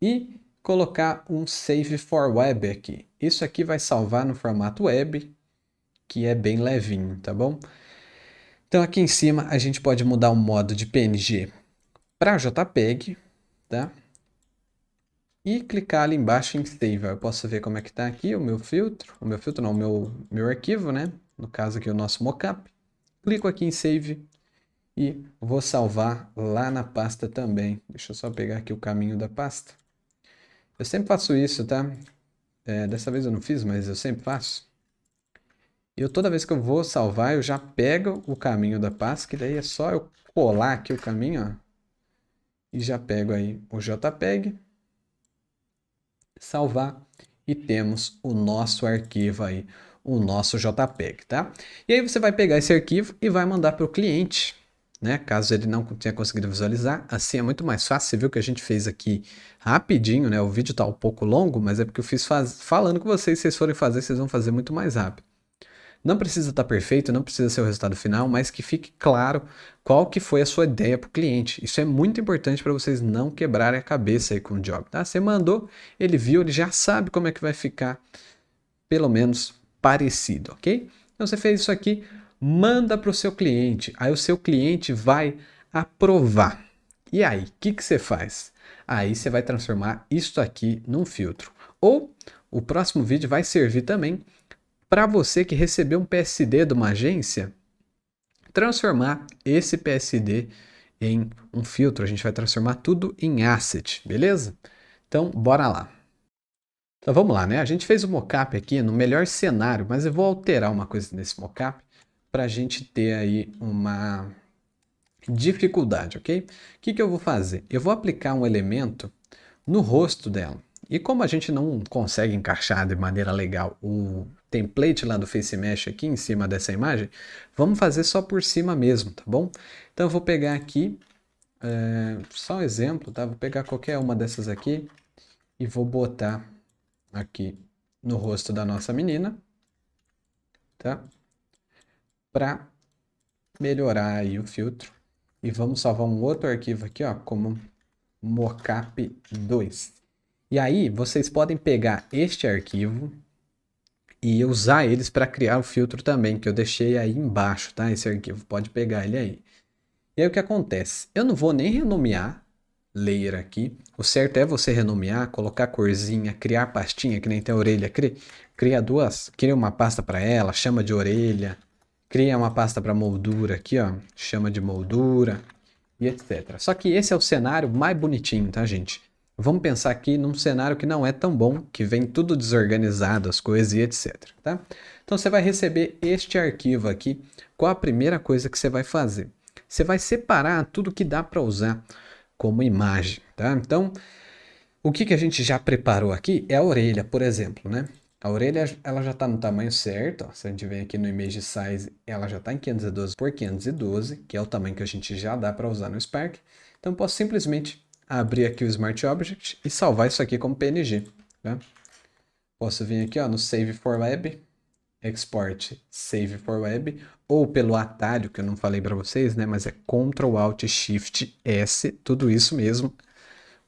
E colocar um Save for Web aqui. Isso aqui vai salvar no formato web, que é bem levinho, tá bom? Então aqui em cima a gente pode mudar o modo de PNG para JPEG, tá? E clicar ali embaixo em Save. Eu posso ver como é que está aqui o meu filtro não, o meu arquivo, né? No caso aqui o nosso mockup. Clico aqui em Save e vou salvar lá na pasta também. Deixa eu só pegar aqui o caminho da pasta. Eu sempre faço isso, tá? Dessa vez eu não fiz, mas eu sempre faço. E toda vez que eu vou salvar, eu já pego o caminho da pasta, que daí é só eu colar aqui o caminho, ó, e já pego aí o JPEG, salvar e temos o nosso arquivo aí, o nosso JPEG, tá? E aí você vai pegar esse arquivo e vai mandar para o cliente, né? Caso ele não tenha conseguido visualizar, assim é muito mais fácil. Você viu que a gente fez aqui rapidinho, né? O vídeo tá um pouco longo, mas é porque eu fiz falando com vocês, se vocês forem fazer, vocês vão fazer muito mais rápido. Não precisa estar perfeito, não precisa ser o resultado final, mas que fique claro qual que foi a sua ideia para o cliente. Isso é muito importante para vocês não quebrarem a cabeça aí com o job, tá? Você mandou, ele viu, ele já sabe como é que vai ficar, pelo menos parecido, ok? Então você fez isso aqui, manda para o seu cliente, aí o seu cliente vai aprovar. E aí, o que você faz? Aí você vai transformar isso aqui num filtro. Ou o próximo vídeo vai servir também para você que recebeu um PSD de uma agência, transformar esse PSD em um filtro. A gente vai transformar tudo em asset, beleza? Então, bora lá. Então vamos lá, né? A gente fez o mockup aqui no melhor cenário, mas eu vou alterar uma coisa nesse mockup para a gente ter aí uma dificuldade, ok? O que que eu vou fazer? Eu vou aplicar um elemento no rosto dela. E como a gente não consegue encaixar de maneira legal o template lá do Face Mesh aqui em cima dessa imagem, vamos fazer só por cima mesmo, tá bom? Então eu vou pegar aqui, só um exemplo, tá? Vou pegar qualquer uma dessas aqui e vou botar aqui no rosto da nossa menina, tá? Para melhorar aí o filtro. E vamos salvar um outro arquivo aqui, ó, como mockup 2. E aí, vocês podem pegar este arquivo e usar eles para criar o filtro também, que eu deixei aí embaixo, tá? Esse arquivo, pode pegar ele aí. E aí o que acontece? Eu não vou nem renomear layer aqui. O certo é você renomear, colocar corzinha, criar pastinha, que nem tem a orelha. Cria uma pasta para ela, chama de orelha. Cria uma pasta para moldura aqui, ó, chama de moldura e etc. Só que esse é o cenário mais bonitinho, tá, gente? Vamos pensar aqui num cenário que não é tão bom, que vem tudo desorganizado, as coisas e etc, tá? Então você vai receber este arquivo aqui. Qual a primeira coisa que você vai fazer? Você vai separar tudo que dá para usar como imagem, tá? Então, o que que a gente já preparou aqui é a orelha, por exemplo, né? A orelha ela já está no tamanho certo, ó. Se a gente vem aqui no Image Size, ela já está em 512 por 512, que é o tamanho que a gente já dá para usar no Spark. Então, eu posso simplesmente abrir aqui o Smart Object e salvar isso aqui como PNG, tá? Posso vir aqui, ó, no Save for Web, Export Save for Web, ou pelo atalho que eu não falei para vocês, né? Mas é Ctrl Alt Shift S, tudo isso mesmo.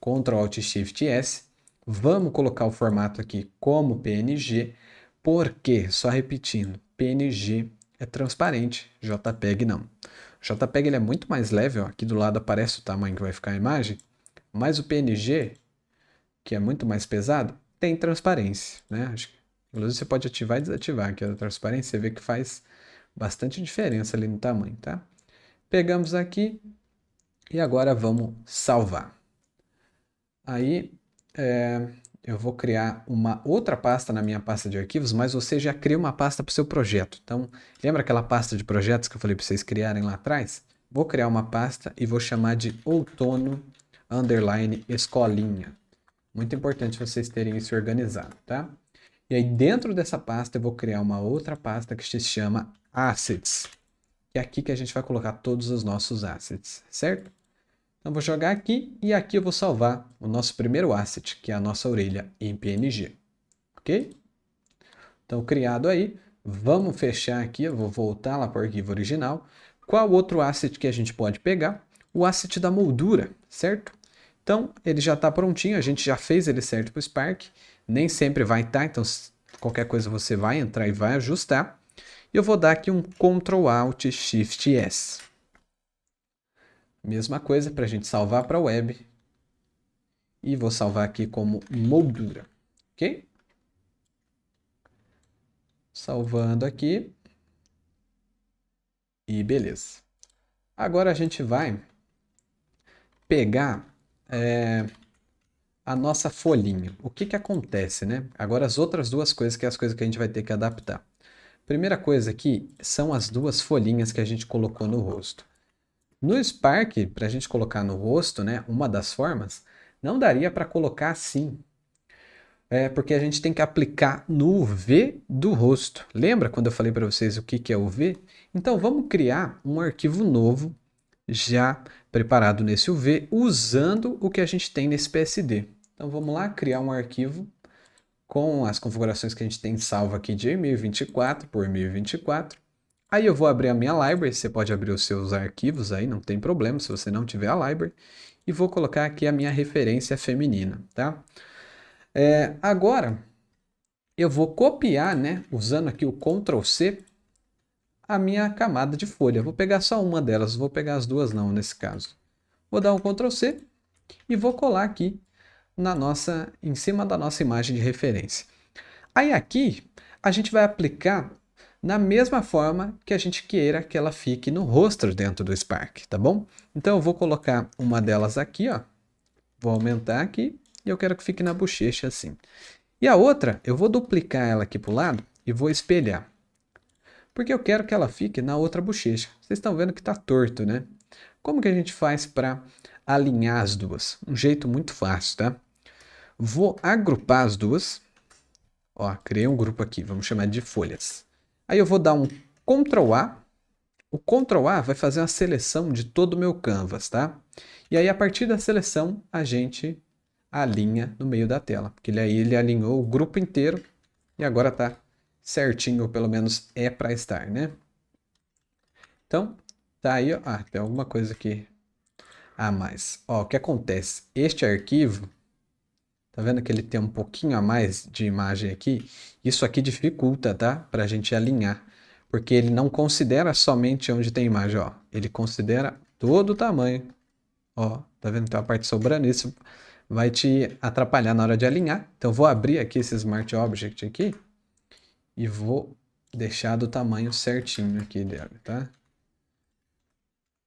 Ctrl Alt Shift S. Vamos colocar o formato aqui como PNG, porque, só repetindo, PNG é transparente, JPEG não. JPEG ele é muito mais leve, ó, aqui do lado aparece o tamanho que vai ficar a imagem, mas o PNG, que é muito mais pesado, tem transparência, né? Inclusive você pode ativar e desativar aqui a transparência, você vê que faz bastante diferença ali no tamanho, tá? Pegamos aqui e agora vamos salvar. Aí eu vou criar uma outra pasta na minha pasta de arquivos, mas você já cria uma pasta para o seu projeto. Então, lembra aquela pasta de projetos que eu falei para vocês criarem lá atrás? Vou criar uma pasta e vou chamar de outono _ escolinha. Muito importante vocês terem isso organizado, tá? E aí dentro dessa pasta eu vou criar uma outra pasta que se chama assets. Que é aqui que a gente vai colocar todos os nossos assets, certo? Então, vou jogar aqui e aqui eu vou salvar o nosso primeiro asset, que é a nossa orelha em PNG. Ok? Então, criado aí, vamos fechar aqui, eu vou voltar lá para o arquivo original. Qual outro asset que a gente pode pegar? O asset da moldura, certo? Então, ele já está prontinho, a gente já fez ele certo para o Spark. Nem sempre vai estar, então qualquer coisa você vai entrar e vai ajustar. E eu vou dar aqui um Ctrl Alt Shift S. Mesma coisa para a gente salvar para a web. E vou salvar aqui como moldura. Ok? Salvando aqui. E beleza. Agora a gente vai pegar a nossa folhinha. O que que acontece, né? Agora as outras duas coisas que é as coisas que a gente vai ter que adaptar. Primeira coisa aqui são as duas folhinhas que a gente colocou no rosto. No Spark, para a gente colocar no rosto, né, uma das formas, não daria para colocar assim. Porque a gente tem que aplicar no V do rosto. Lembra quando eu falei para vocês o que é o V? Então vamos criar um arquivo novo, já preparado nesse UV, usando o que a gente tem nesse PSD. Então vamos lá, criar um arquivo com as configurações que a gente tem salvo aqui de 1024 por 1024. Aí eu vou abrir a minha library, você pode abrir os seus arquivos aí, não tem problema se você não tiver a library. E vou colocar aqui a minha referência feminina, tá? Agora, eu vou copiar, né, usando aqui o Ctrl C, a minha camada de folha. Vou pegar só uma delas, vou pegar as duas não, nesse caso. Vou dar um Ctrl C e vou colar aqui em cima da nossa imagem de referência. Aí aqui, a gente vai aplicar na mesma forma que a gente queira que ela fique no rosto dentro do Spark, tá bom? Então eu vou colocar uma delas aqui, ó. Vou aumentar aqui e eu quero que fique na bochecha assim. E a outra, eu vou duplicar ela aqui para o lado e vou espelhar. Porque eu quero que ela fique na outra bochecha. Vocês estão vendo que está torto, né? Como que a gente faz para alinhar as duas? Um jeito muito fácil, tá? Vou agrupar as duas. Ó, criei um grupo aqui, vamos chamar de folhas. Aí eu vou dar um Ctrl A. O Ctrl A vai fazer uma seleção de todo o meu canvas, tá? E aí, a partir da seleção, a gente alinha no meio da tela. Porque aí ele alinhou o grupo inteiro e agora tá certinho, ou pelo menos é para estar, né? Então, tá aí, ó. Ah, tem alguma coisa aqui a mais. Ó, o que acontece? Este arquivo, tá vendo que ele tem um pouquinho a mais de imagem aqui? Isso aqui dificulta, tá? Para a gente alinhar. Porque ele não considera somente onde tem imagem, ó. Ele considera todo o tamanho. Ó, tá vendo que tem uma parte sobrando? Isso vai te atrapalhar na hora de alinhar. Então, vou abrir aqui esse Smart Object aqui e vou deixar do tamanho certinho aqui dela, tá?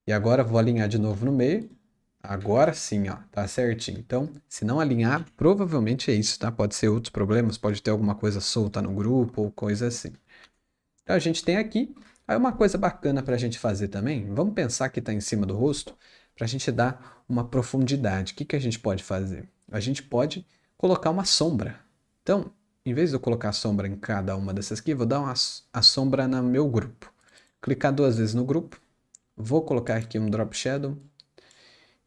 E agora vou alinhar de novo no meio. Agora sim, ó, tá certinho. Então, se não alinhar, provavelmente é isso, tá? Pode ser outros problemas, pode ter alguma coisa solta no grupo ou coisa assim. Então, a gente tem aqui. Aí uma coisa bacana para a gente fazer também, vamos pensar que está em cima do rosto, para a gente dar uma profundidade. O que a gente pode fazer? A gente pode colocar uma sombra. Então, em vez de eu colocar a sombra em cada uma dessas aqui, vou dar a sombra no meu grupo. Clicar 2 vezes no grupo, vou colocar aqui um Drop Shadow,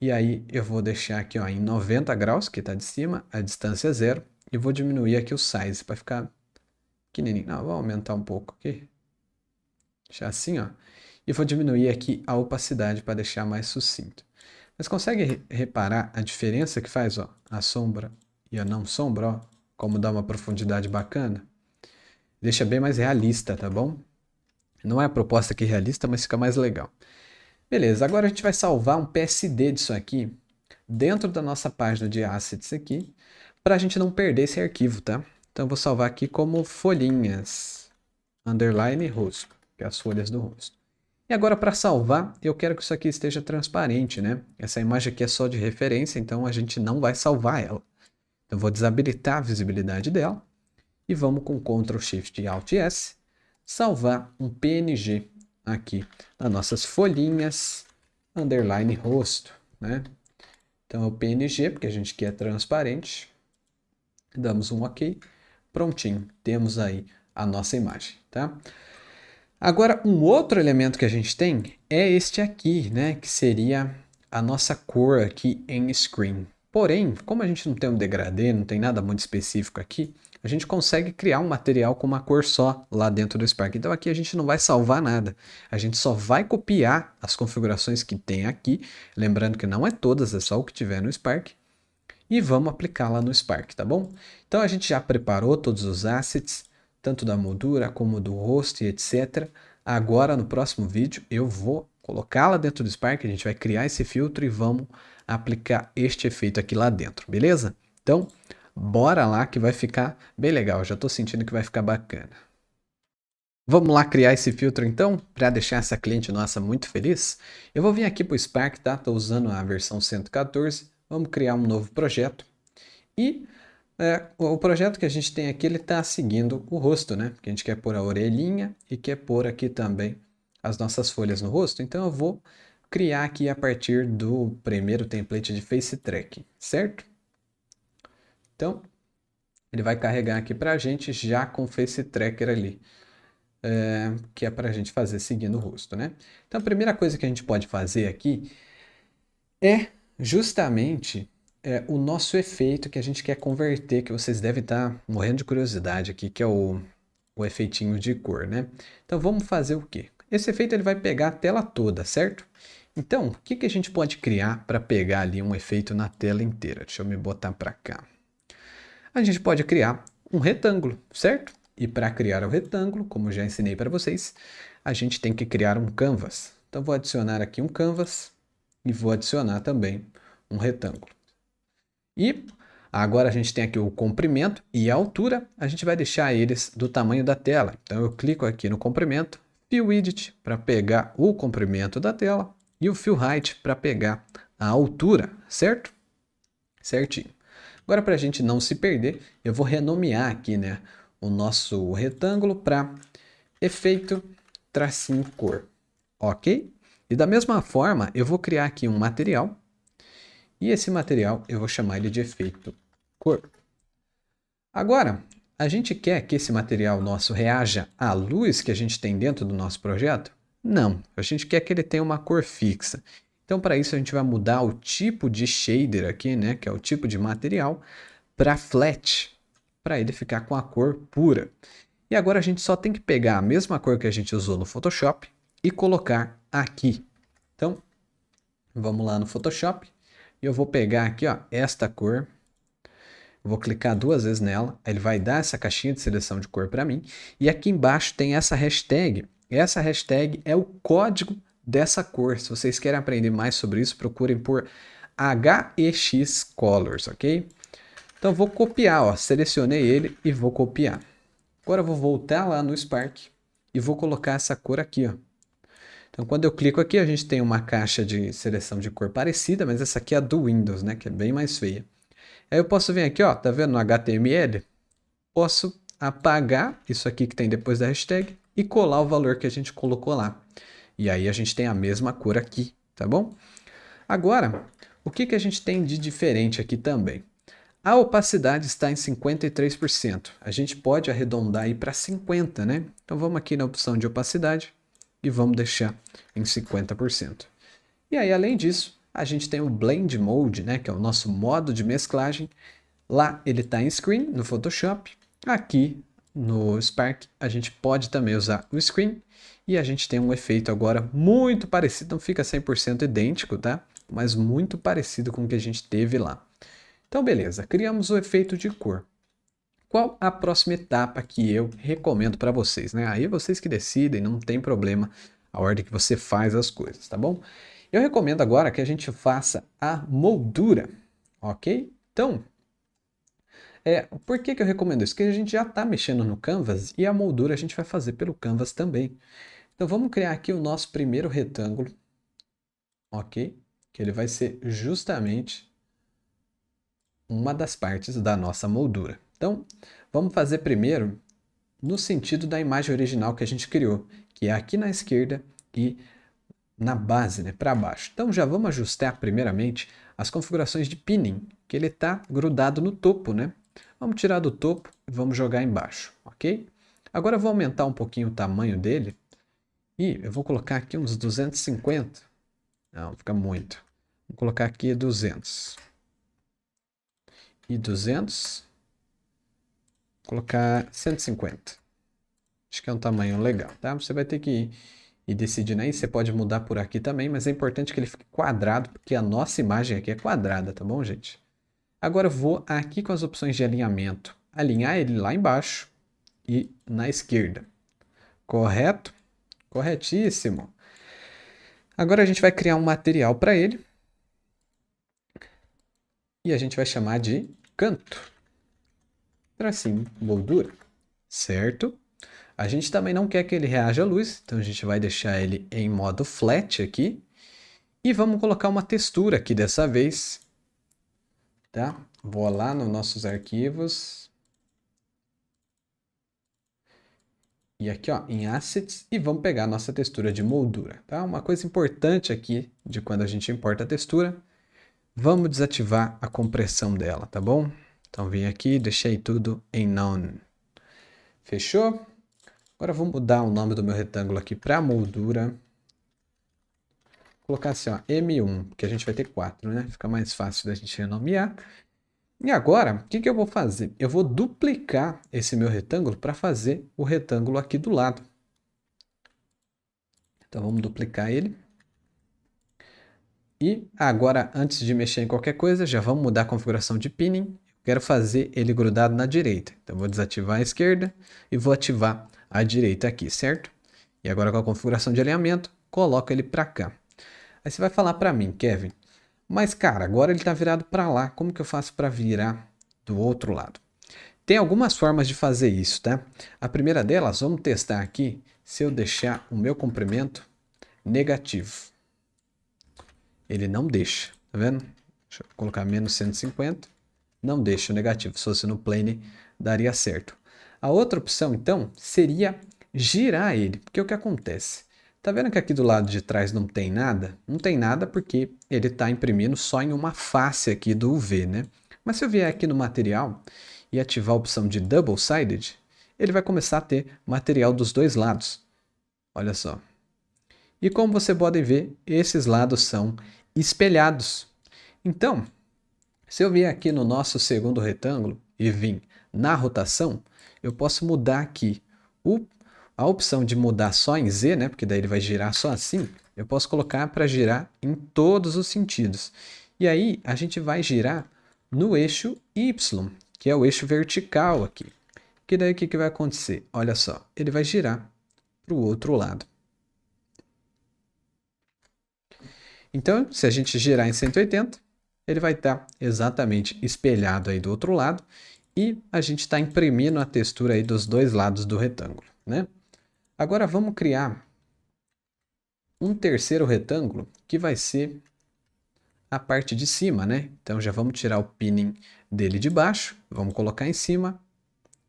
e aí eu vou deixar aqui ó, em 90 graus, que está de cima, a distância é 0, e vou diminuir aqui o size para ficar pequenininho. Não, vou aumentar um pouco aqui. Deixar assim, ó. E vou diminuir aqui a opacidade para deixar mais sucinto. Mas consegue reparar a diferença que faz, ó, a sombra e a não sombra, ó? Como dá uma profundidade bacana? Deixa bem mais realista, tá bom? Não é a proposta aqui realista, mas fica mais legal. Beleza, agora a gente vai salvar um PSD disso aqui dentro da nossa página de assets aqui, para a gente não perder esse arquivo, tá? Então eu vou salvar aqui como folhinhas, underline rosto, que é as folhas do rosto. E agora para salvar, eu quero que isso aqui esteja transparente, né? Essa imagem aqui é só de referência, então a gente não vai salvar ela. Então eu vou desabilitar a visibilidade dela e vamos com Ctrl Shift e Alt S salvar um PNG aqui nas nossas folhinhas underline rosto, né? Então é o PNG, porque a gente quer transparente. Damos um OK. Prontinho, temos aí a nossa imagem, tá? Agora, um outro elemento que a gente tem é este aqui, né? Que seria a nossa cor aqui em screen. Porém, como a gente não tem um degradê, não tem nada muito específico aqui, a gente consegue criar um material com uma cor só lá dentro do Spark. Então aqui a gente não vai salvar nada. A gente só vai copiar as configurações que tem aqui. Lembrando que não é todas, é só o que tiver no Spark. E vamos aplicá-la no Spark, tá bom? Então a gente já preparou todos os assets, tanto da moldura como do rosto e etc. Agora no próximo vídeo eu vou colocá-la dentro do Spark, a gente vai criar esse filtro e vamos aplicar este efeito aqui lá dentro, beleza? Então, bora lá que vai ficar bem legal, já estou sentindo que vai ficar bacana. Vamos lá criar esse filtro então, para deixar essa cliente nossa muito feliz? Eu vou vir aqui para o Spark, tá? Estou usando a versão 114, vamos criar um novo projeto. E o projeto que a gente tem aqui, ele está seguindo o rosto, né? Porque a gente quer pôr a orelhinha e quer pôr aqui também as nossas folhas no rosto. Então eu vou criar aqui a partir do primeiro template de Face Tracking, certo? Então, ele vai carregar aqui para a gente já com o Face Tracker ali, que é para a gente fazer seguindo o rosto, né? Então a primeira coisa que a gente pode fazer aqui é justamente o nosso efeito que a gente quer converter, que vocês devem estar morrendo de curiosidade aqui, que é o efeitinho de cor, né? Então vamos fazer o quê? Esse efeito ele vai pegar a tela toda, certo? Então, o que a gente pode criar para pegar ali um efeito na tela inteira? Deixa eu me botar para cá. A gente pode criar um retângulo, certo? E para criar o retângulo, como já ensinei para vocês, a gente tem que criar um canvas. Então vou adicionar aqui um canvas e vou adicionar também um retângulo. E agora a gente tem aqui o comprimento e a altura, a gente vai deixar eles do tamanho da tela. Então eu clico aqui no comprimento, Fill Widget para pegar o comprimento da tela e o Fill Height para pegar a altura, certo? Certinho. Agora, para a gente não se perder, eu vou renomear aqui, né, o nosso retângulo para efeito tracinho cor, ok? E da mesma forma, eu vou criar aqui um material, e esse material eu vou chamar ele de efeito cor. Agora, a gente quer que esse material nosso reaja à luz que a gente tem dentro do nosso projeto? Não, a gente quer que ele tenha uma cor fixa. Então, para isso, a gente vai mudar o tipo de shader aqui, né, que é o tipo de material, para flat, para ele ficar com a cor pura. E agora a gente só tem que pegar a mesma cor que a gente usou no Photoshop e colocar aqui. Então, vamos lá no Photoshop e eu vou pegar aqui, ó, esta cor. Vou clicar 2 vezes nela, aí ele vai dar essa caixinha de seleção de cor para mim. E aqui embaixo tem essa hashtag. Essa hashtag é o código dessa cor. Se vocês querem aprender mais sobre isso, procurem por HEX Colors, ok? Então vou copiar, ó, selecionei ele e vou copiar. Agora eu vou voltar lá no Spark e vou colocar essa cor aqui, ó. Então quando eu clico aqui, a gente tem uma caixa de seleção de cor parecida, mas essa aqui é a do Windows, né, que é bem mais feia. Aí eu posso vir aqui, ó, tá vendo no HTML? Posso apagar isso aqui que tem depois da hashtag e colar o valor que a gente colocou lá. E aí a gente tem a mesma cor aqui, tá bom? Agora, o que a gente tem de diferente aqui também? A opacidade está em 53%. A gente pode arredondar aí para 50%, né? Então vamos aqui na opção de opacidade e vamos deixar em 50%. E aí, além disso, a gente tem o Blend Mode, né, que é o nosso modo de mesclagem. Lá ele está em Screen, no Photoshop. Aqui no Spark a gente pode também usar o Screen. E a gente tem um efeito agora muito parecido, não fica 100% idêntico, tá? Mas muito parecido com o que a gente teve lá. Então, beleza, criamos o efeito de cor. Qual a próxima etapa que eu recomendo para vocês, né? Aí vocês que decidem, não tem problema a ordem que você faz as coisas, tá bom? Eu recomendo agora que a gente faça a moldura, ok? Então, por que eu recomendo isso? Porque a gente já está mexendo no Canvas e a moldura a gente vai fazer pelo Canvas também. Então vamos criar aqui o nosso primeiro retângulo, ok? Que ele vai ser justamente uma das partes da nossa moldura. Então, vamos fazer primeiro no sentido da imagem original que a gente criou, que é aqui na esquerda e na base, né, para baixo. Então já vamos ajustar primeiramente as configurações de pinning, que ele está grudado no topo, né? Vamos tirar do topo e vamos jogar embaixo, ok? Agora eu vou aumentar um pouquinho o tamanho dele e eu vou colocar aqui uns 250. Não, fica muito. Vou colocar aqui 200. E 200. Vou colocar 150. Acho que é um tamanho legal, tá? Você vai ter que ir decidindo aí, você pode mudar por aqui também, mas é importante que ele fique quadrado, porque a nossa imagem aqui é quadrada, tá bom, gente? Agora eu vou aqui com as opções de alinhamento, alinhar ele lá embaixo e na esquerda. Correto? Corretíssimo. Agora a gente vai criar um material para ele e a gente vai chamar de canto. Tracinho, moldura, certo? A gente também não quer que ele reaja à luz, então a gente vai deixar ele em modo flat aqui. E vamos colocar uma textura aqui dessa vez, tá? Vou lá nos nossos arquivos. E aqui, ó, em Assets, e vamos pegar a nossa textura de moldura, tá? Uma coisa importante aqui de quando a gente importa a textura, vamos desativar a compressão dela, tá bom? Então vim aqui, deixei tudo em None. Fechou? Agora vou mudar o nome do meu retângulo aqui para moldura. Vou colocar assim, ó, M1, porque a gente vai ter 4, né? Fica mais fácil da gente renomear. E agora, o que eu vou fazer? Eu vou duplicar esse meu retângulo para fazer o retângulo aqui do lado. Então vamos duplicar ele. E agora, antes de mexer em qualquer coisa, já vamos mudar a configuração de pinning. Quero fazer ele grudado na direita. Então vou desativar a esquerda e vou ativar a direita aqui, certo? E agora com a configuração de alinhamento, coloco ele para cá. Aí você vai falar para mim, Kevin, mas cara, agora ele está virado para lá, como que eu faço para virar do outro lado? Tem algumas formas de fazer isso, tá? A primeira delas, vamos testar aqui se eu deixar o meu comprimento negativo. Ele não deixa, tá vendo? Deixa eu colocar menos 150. não deixa o negativo. Se fosse no plane, daria certo. A outra opção, então, seria girar ele. Porque o que acontece? Tá vendo que aqui do lado de trás não tem nada? Não tem nada porque ele está imprimindo só em uma face aqui do UV, né? Mas se eu vier aqui no material e ativar a opção de Double Sided, ele vai começar a ter material dos dois lados. Olha só. E como você pode ver, esses lados são espelhados. Então, se eu vier aqui no nosso segundo retângulo e vir na rotação, eu posso mudar aqui a opção de mudar só em Z, né? Porque daí ele vai girar só assim. Eu posso colocar para girar em todos os sentidos. E aí a gente vai girar no eixo Y, que é o eixo vertical aqui. Que daí o que vai acontecer? Olha só, ele vai girar para o outro lado. Então, se a gente girar em 180, ele vai estar exatamente espelhado aí do outro lado e a gente está imprimindo a textura aí dos dois lados do retângulo, né? Agora vamos criar um terceiro retângulo que vai ser a parte de cima, né? Então já vamos tirar o pinning dele de baixo, vamos colocar em cima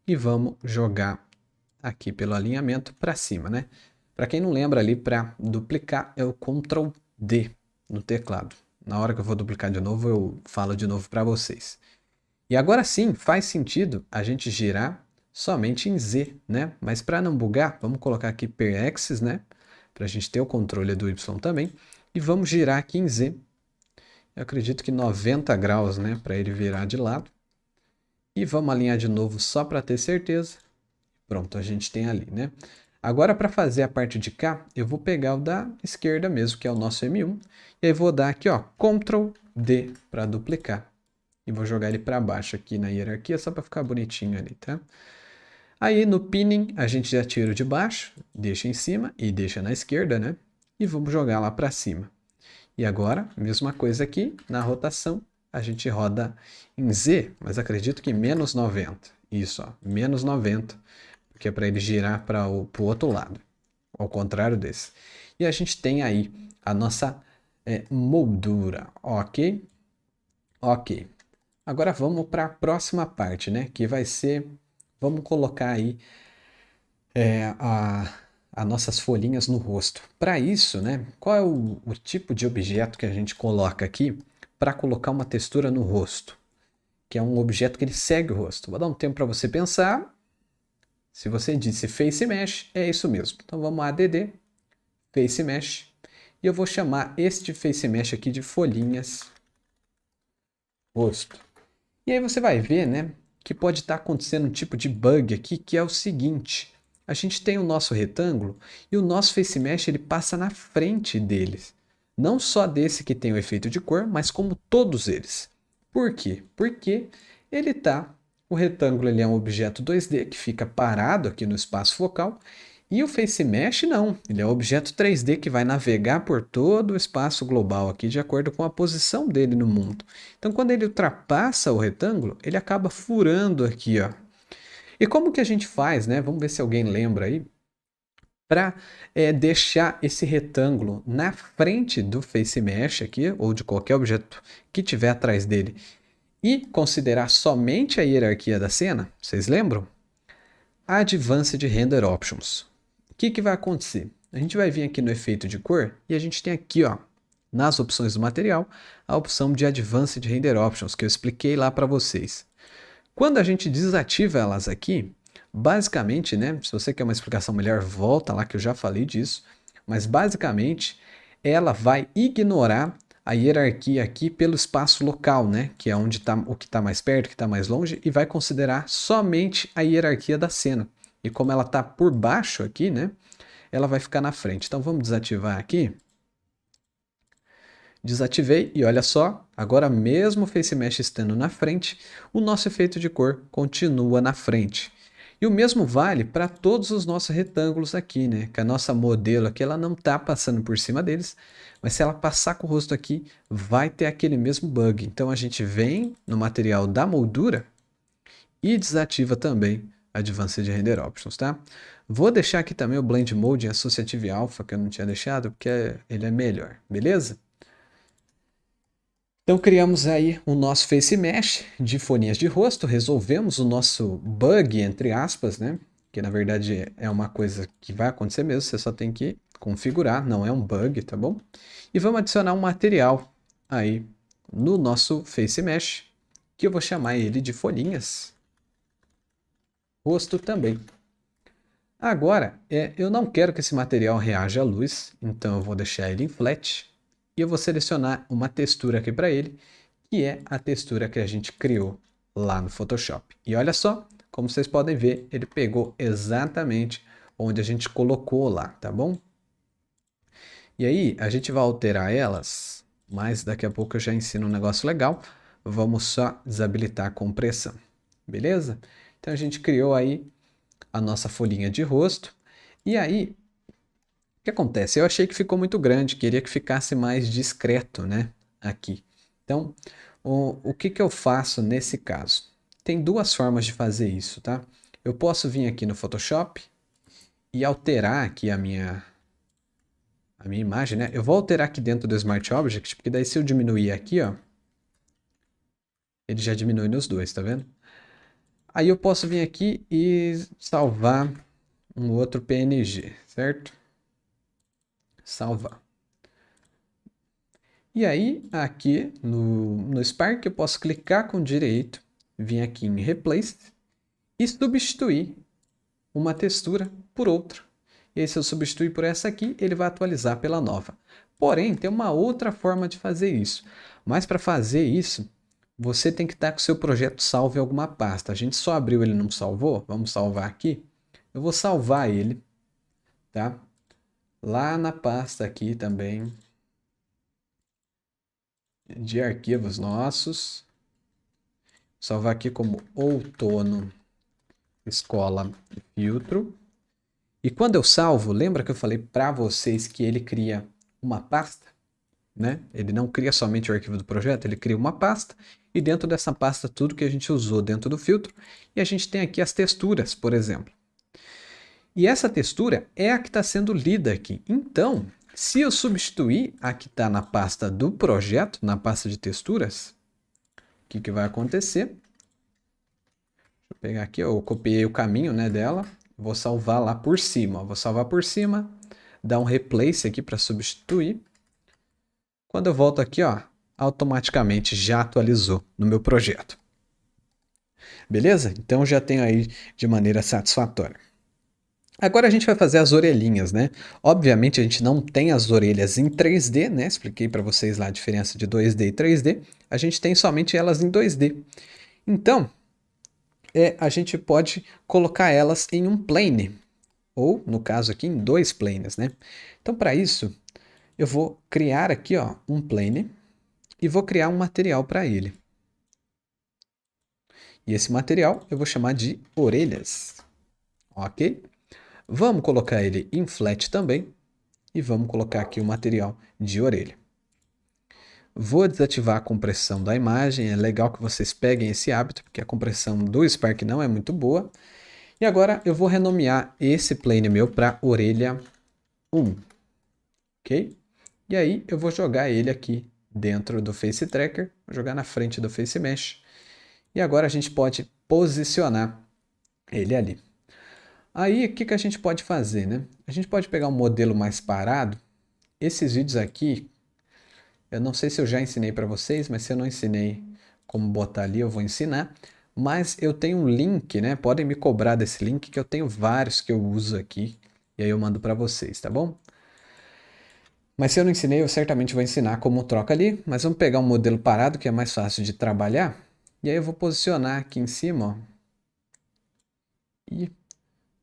e vamos jogar aqui pelo alinhamento para cima, né? Para quem não lembra ali, para duplicar é o Ctrl D no teclado. Na hora que eu vou duplicar de novo, eu falo de novo para vocês. E agora sim, faz sentido a gente girar somente em Z, né? Mas para não bugar, vamos colocar aqui per axis, né? Para a gente ter o controle do Y também. E vamos girar aqui em Z. Eu acredito que 90 graus, né? Para ele virar de lado. E vamos alinhar de novo só para ter certeza. Pronto, a gente tem ali, né? Agora, para fazer a parte de cá, eu vou pegar o da esquerda mesmo, que é o nosso M1. E aí vou dar aqui, ó, Ctrl D para duplicar. E vou jogar ele para baixo aqui na hierarquia, só para ficar bonitinho ali, tá? Aí no pinning, a gente já tira o de baixo, deixa em cima e deixa na esquerda, né? E vamos jogar lá para cima. E agora, mesma coisa aqui, na rotação, a gente roda em Z, mas acredito que menos 90. Isso, ó, menos 90. Que é para ele girar para o outro lado, ao contrário desse. E a gente tem aí a nossa moldura, ok? Ok. Agora vamos para a próxima parte, né? Que vai ser, vamos colocar aí as nossas folhinhas no rosto. Para isso, né? Qual é o tipo de objeto que a gente coloca aqui para colocar uma textura no rosto? Que é um objeto que ele segue o rosto. Vou dar um tempo para você pensar. Se você disse Face Mesh, é isso mesmo. Então vamos a ADD, Face Mesh. E eu vou chamar este Face Mesh aqui de folhinhas rosto. E aí você vai ver, né, que pode estar acontecendo um tipo de bug aqui, que é o seguinte. A gente tem o nosso retângulo e o nosso Face Mesh ele passa na frente deles. Não só desse que tem o efeito de cor, mas como todos eles. Por quê? Porque ele está... O retângulo ele é um objeto 2D que fica parado aqui no espaço focal e o Face Mesh não, ele é um objeto 3D que vai navegar por todo o espaço global aqui de acordo com a posição dele no mundo. Então quando ele ultrapassa o retângulo, ele acaba furando aqui, ó. E como que a gente faz, né? Vamos ver se alguém lembra aí. Para deixar esse retângulo na frente do Face Mesh aqui, ou de qualquer objeto que tiver atrás dele, e considerar somente a hierarquia da cena, vocês lembram? Advanced Render Options. O que vai acontecer? A gente vai vir aqui no efeito de cor e a gente tem aqui, ó, nas opções do material, a opção de Advanced Render Options, que eu expliquei lá para vocês. Quando a gente desativa elas aqui, basicamente, né, se você quer uma explicação melhor, volta lá que eu já falei disso, mas basicamente ela vai ignorar a hierarquia aqui pelo espaço local, né? Que é onde está o que está mais perto, o que está mais longe, e vai considerar somente a hierarquia da cena. E como ela está por baixo aqui, né? Ela vai ficar na frente. Então vamos desativar aqui. Desativei e olha só, agora mesmo o Face Mesh estando na frente, o nosso efeito de cor continua na frente. E o mesmo vale para todos os nossos retângulos aqui, né? Que a nossa modelo aqui, ela não está passando por cima deles, mas se ela passar com o rosto aqui, vai ter aquele mesmo bug. Então a gente vem no material da moldura e desativa também Advanced Render Options, tá? Vou deixar aqui também o Blend Mode em Associative Alpha, que eu não tinha deixado, porque ele é melhor, beleza? Então criamos aí o nosso Face Mesh de folhinhas de rosto, resolvemos o nosso bug, entre aspas, né? Que na verdade é uma coisa que vai acontecer mesmo, você só tem que configurar, não é um bug, tá bom? E vamos adicionar um material aí no nosso Face Mesh, que eu vou chamar ele de folhinhas. Rosto também. Agora, eu não quero que esse material reaja à luz, então eu vou deixar ele em flat. E eu vou selecionar uma textura aqui para ele, que é a textura que a gente criou lá no Photoshop. E olha só, como vocês podem ver, ele pegou exatamente onde a gente colocou lá, tá bom? E aí, a gente vai alterar elas, mas daqui a pouco eu já ensino um negócio legal. Vamos só desabilitar a compressão, beleza? Então a gente criou aí a nossa folhinha de rosto. E aí, o que acontece? Eu achei que ficou muito grande, queria que ficasse mais discreto, né? Aqui. Então, o que que eu faço nesse caso? Tem duas formas de fazer isso, tá? Eu posso vir aqui no Photoshop e alterar aqui a minha imagem, né? Eu vou alterar aqui dentro do Smart Object, porque daí se eu diminuir aqui, ó, ele já diminui nos dois, tá vendo? Aí eu posso vir aqui e salvar um outro PNG, certo? Salvar. E aí, aqui no Spark, eu posso clicar com direito, vir aqui em Replace e substituir uma textura por outra. E aí, se eu substituir por essa aqui, ele vai atualizar pela nova. Porém, tem uma outra forma de fazer isso. Mas para fazer isso, você tem que estar com o seu projeto salvo em alguma pasta. A gente só abriu ele e não salvou. Vamos salvar aqui. Eu vou salvar ele, tá? Lá na pasta aqui também de arquivos nossos. Salvar aqui como outono, escola filtro. E quando eu salvo, lembra que eu falei para vocês que ele cria uma pasta? Né? Ele não cria somente o arquivo do projeto, ele cria uma pasta. E dentro dessa pasta, tudo que a gente usou dentro do filtro. E a gente tem aqui as texturas, por exemplo. E essa textura é a que está sendo lida aqui. Então, se eu substituir a que está na pasta do projeto, na pasta de texturas, o que, que vai acontecer? Deixa eu pegar aqui, eu copiei o caminho, né, dela. Vou salvar lá por cima. Vou salvar por cima, dar um replace aqui para substituir. Quando eu volto aqui, ó, automaticamente já atualizou no meu projeto. Beleza? Então já tenho aí de maneira satisfatória. Agora a gente vai fazer as orelhinhas, né? Obviamente a gente não tem as orelhas em 3D, né? Expliquei para vocês lá a diferença de 2D e 3D. A gente tem somente elas em 2D. Então, a gente pode colocar elas em um plane, ou no caso aqui em dois planes, né? Então para isso, eu vou criar aqui, ó, um plane e vou criar um material para ele. E esse material eu vou chamar de orelhas, ok? Vamos colocar ele em flat também e vamos colocar aqui o material de orelha. Vou desativar a compressão da imagem, é legal que vocês peguem esse hábito, porque a compressão do Spark não é muito boa. E agora eu vou renomear esse plane meu para orelha 1, ok? E aí eu vou jogar ele aqui dentro do Face Tracker, vou jogar na frente do Face Mesh. E agora a gente pode posicionar ele ali. Aí, o que que a gente pode fazer, né? A gente pode pegar um modelo mais parado. Esses vídeos aqui, eu não sei se eu já ensinei para vocês, mas se eu não ensinei como botar ali, eu vou ensinar. Mas eu tenho um link, né? Podem me cobrar desse link, que eu tenho vários que eu uso aqui. E aí eu mando para vocês, tá bom? Mas se eu não ensinei, eu certamente vou ensinar como troca ali. Mas vamos pegar um modelo parado, que é mais fácil de trabalhar. E aí eu vou posicionar aqui em cima, ó. E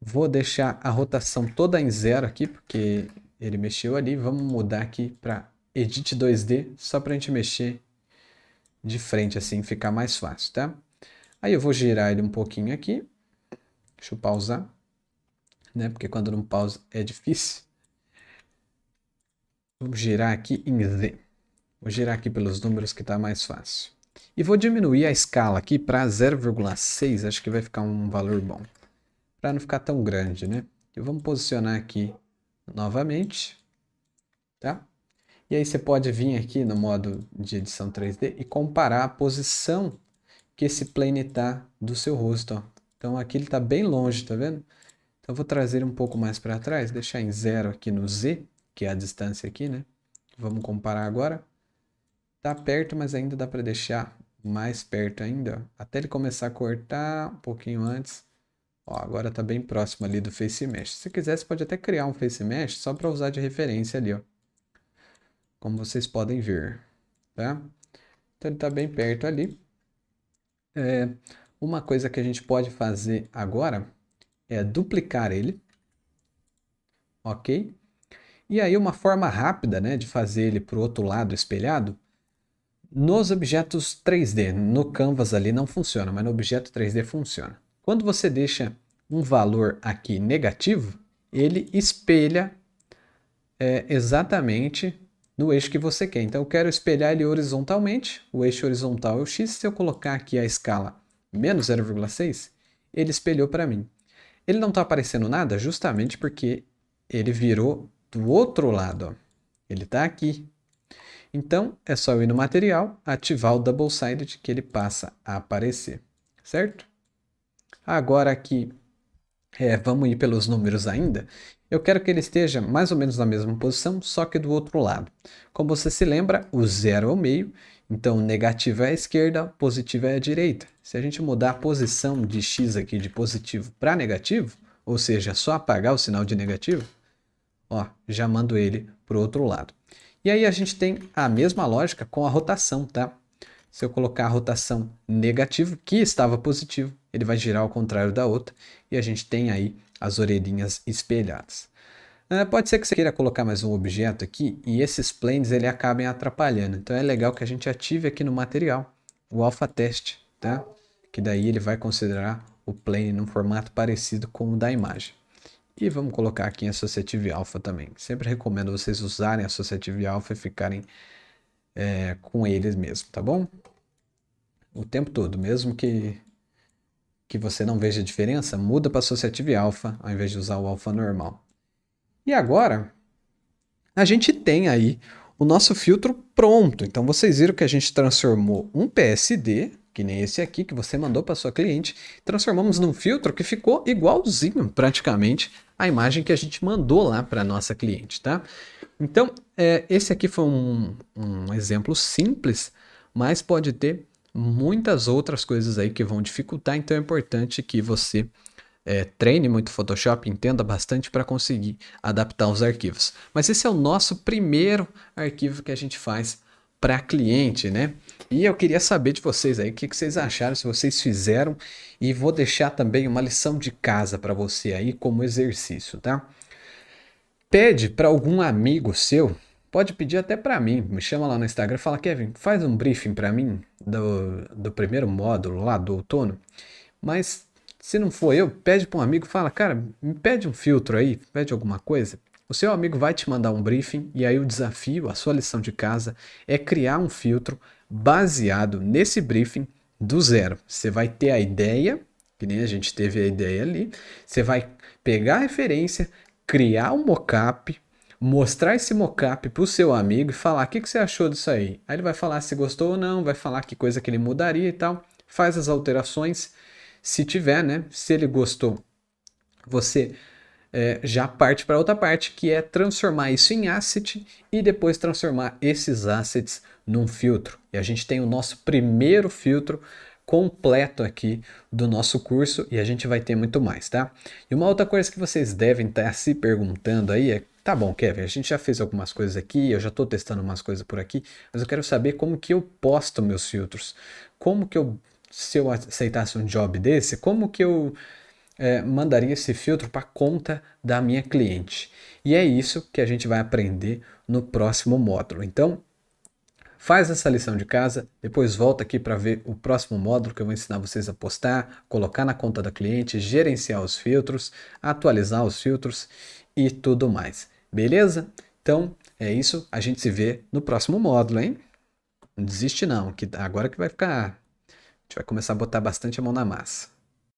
vou deixar a rotação toda em 0 aqui, porque ele mexeu ali. Vamos mudar aqui para Edit 2D, só para a gente mexer de frente assim, ficar mais fácil, tá? Aí eu vou girar ele um pouquinho aqui. Deixa eu pausar, né? Porque quando não pausa é difícil. Vamos girar aqui em Z. Vou girar aqui pelos números que está mais fácil. E vou diminuir a escala aqui para 0,6, acho que vai ficar um valor bom. Para não ficar tão grande, né? E vamos posicionar aqui novamente, tá? E aí você pode vir aqui no modo de edição 3D e comparar a posição que esse plane está do seu rosto, ó. Então aqui ele está bem longe, tá vendo? Então eu vou trazer ele um pouco mais para trás, deixar em 0 aqui no Z, que é a distância aqui, né? Vamos comparar agora. Tá perto, mas ainda dá para deixar mais perto ainda, ó. Até ele começar a cortar um pouquinho antes. Ó, agora tá bem próximo ali do Face Mesh. Se quiser, você pode até criar um Face Mesh só para usar de referência ali, ó. Como vocês podem ver, tá? Então ele tá bem perto ali. Uma coisa que a gente pode fazer agora é duplicar ele, ok? E aí uma forma rápida, né, de fazer ele para o outro lado espelhado, nos objetos 3D, no Canvas ali não funciona, mas no objeto 3D funciona. Quando você deixa um valor aqui negativo, ele espelha exatamente no eixo que você quer. Então eu quero espelhar ele horizontalmente, o eixo horizontal é o X, se eu colocar aqui a escala menos 0,6, ele espelhou para mim. Ele não está aparecendo nada justamente porque ele virou do outro lado, ó. Ele está aqui. Então é só eu ir no material, ativar o Double Sided que ele passa a aparecer, certo? Agora aqui, vamos ir pelos números ainda. Eu quero que ele esteja mais ou menos na mesma posição, só que do outro lado. Como você se lembra, o zero é o meio, então negativo é a esquerda, positivo é a direita. Se a gente mudar a posição de x aqui de positivo para negativo, ou seja, só apagar o sinal de negativo, ó, já mando ele para o outro lado. E aí a gente tem a mesma lógica com a rotação, tá? Se eu colocar a rotação negativo, que estava positivo, ele vai girar ao contrário da outra, e a gente tem aí as orelhinhas espelhadas. Pode ser que você queira colocar mais um objeto aqui, e esses planes ele acabem atrapalhando. Então é legal que a gente ative aqui no material o Alpha Test, tá? Que daí ele vai considerar o plane num formato parecido com o da imagem. E vamos colocar aqui em Associative Alpha também. Sempre recomendo vocês usarem Associative Alpha e ficarem com eles mesmo, tá bom? O tempo todo, mesmo que você não veja diferença, muda para Associative Alpha ao invés de usar o Alpha normal. E agora, a gente tem aí o nosso filtro pronto. Então vocês viram que a gente transformou um PSD, que nem esse aqui que você mandou para sua cliente, transformamos num filtro que ficou igualzinho praticamente à imagem que a gente mandou lá para nossa cliente, tá? Então, esse aqui foi um exemplo simples, mas pode ter muitas outras coisas aí que vão dificultar, então é importante que você treine muito Photoshop, entenda bastante para conseguir adaptar os arquivos. Mas esse é o nosso primeiro arquivo que a gente faz para cliente, né? E eu queria saber de vocês aí, o que vocês acharam, se vocês fizeram, e vou deixar também uma lição de casa para você aí como exercício, tá? Pede para algum amigo seu, pode pedir até para mim, me chama lá no Instagram e fala, Kevin, faz um briefing para mim do primeiro módulo lá do outono, mas se não for eu, pede para um amigo, fala, cara, me pede um filtro aí, pede alguma coisa. O seu amigo vai te mandar um briefing e aí o desafio, a sua lição de casa é criar um filtro baseado nesse briefing do zero. Você vai ter a ideia, que nem a gente teve a ideia ali, você vai pegar a referência, criar um mockup, mostrar esse mockup para o seu amigo e falar o que você achou disso aí. Aí ele vai falar se gostou ou não, vai falar que coisa que ele mudaria e tal, faz as alterações. Se tiver, né? Se ele gostou, você já parte para outra parte, que é transformar isso em asset e depois transformar esses assets num filtro. E a gente tem o nosso primeiro filtro completo aqui do nosso curso e a gente vai ter muito mais, tá? E uma outra coisa que vocês devem estar se perguntando aí é, tá bom, Kevin, a gente já fez algumas coisas aqui, eu já estou testando umas coisas por aqui, mas eu quero saber como que eu posto meus filtros, como que eu, se eu aceitasse um job desse, como que eu mandaria esse filtro para conta da minha cliente. E é isso que a gente vai aprender no próximo módulo. Então, faz essa lição de casa, depois volta aqui para ver o próximo módulo que eu vou ensinar vocês a postar, colocar na conta da cliente, gerenciar os filtros, atualizar os filtros e tudo mais. Beleza? Então, é isso. A gente se vê no próximo módulo, hein? Não desiste não, que agora que vai ficar... A gente vai começar a botar bastante a mão na massa.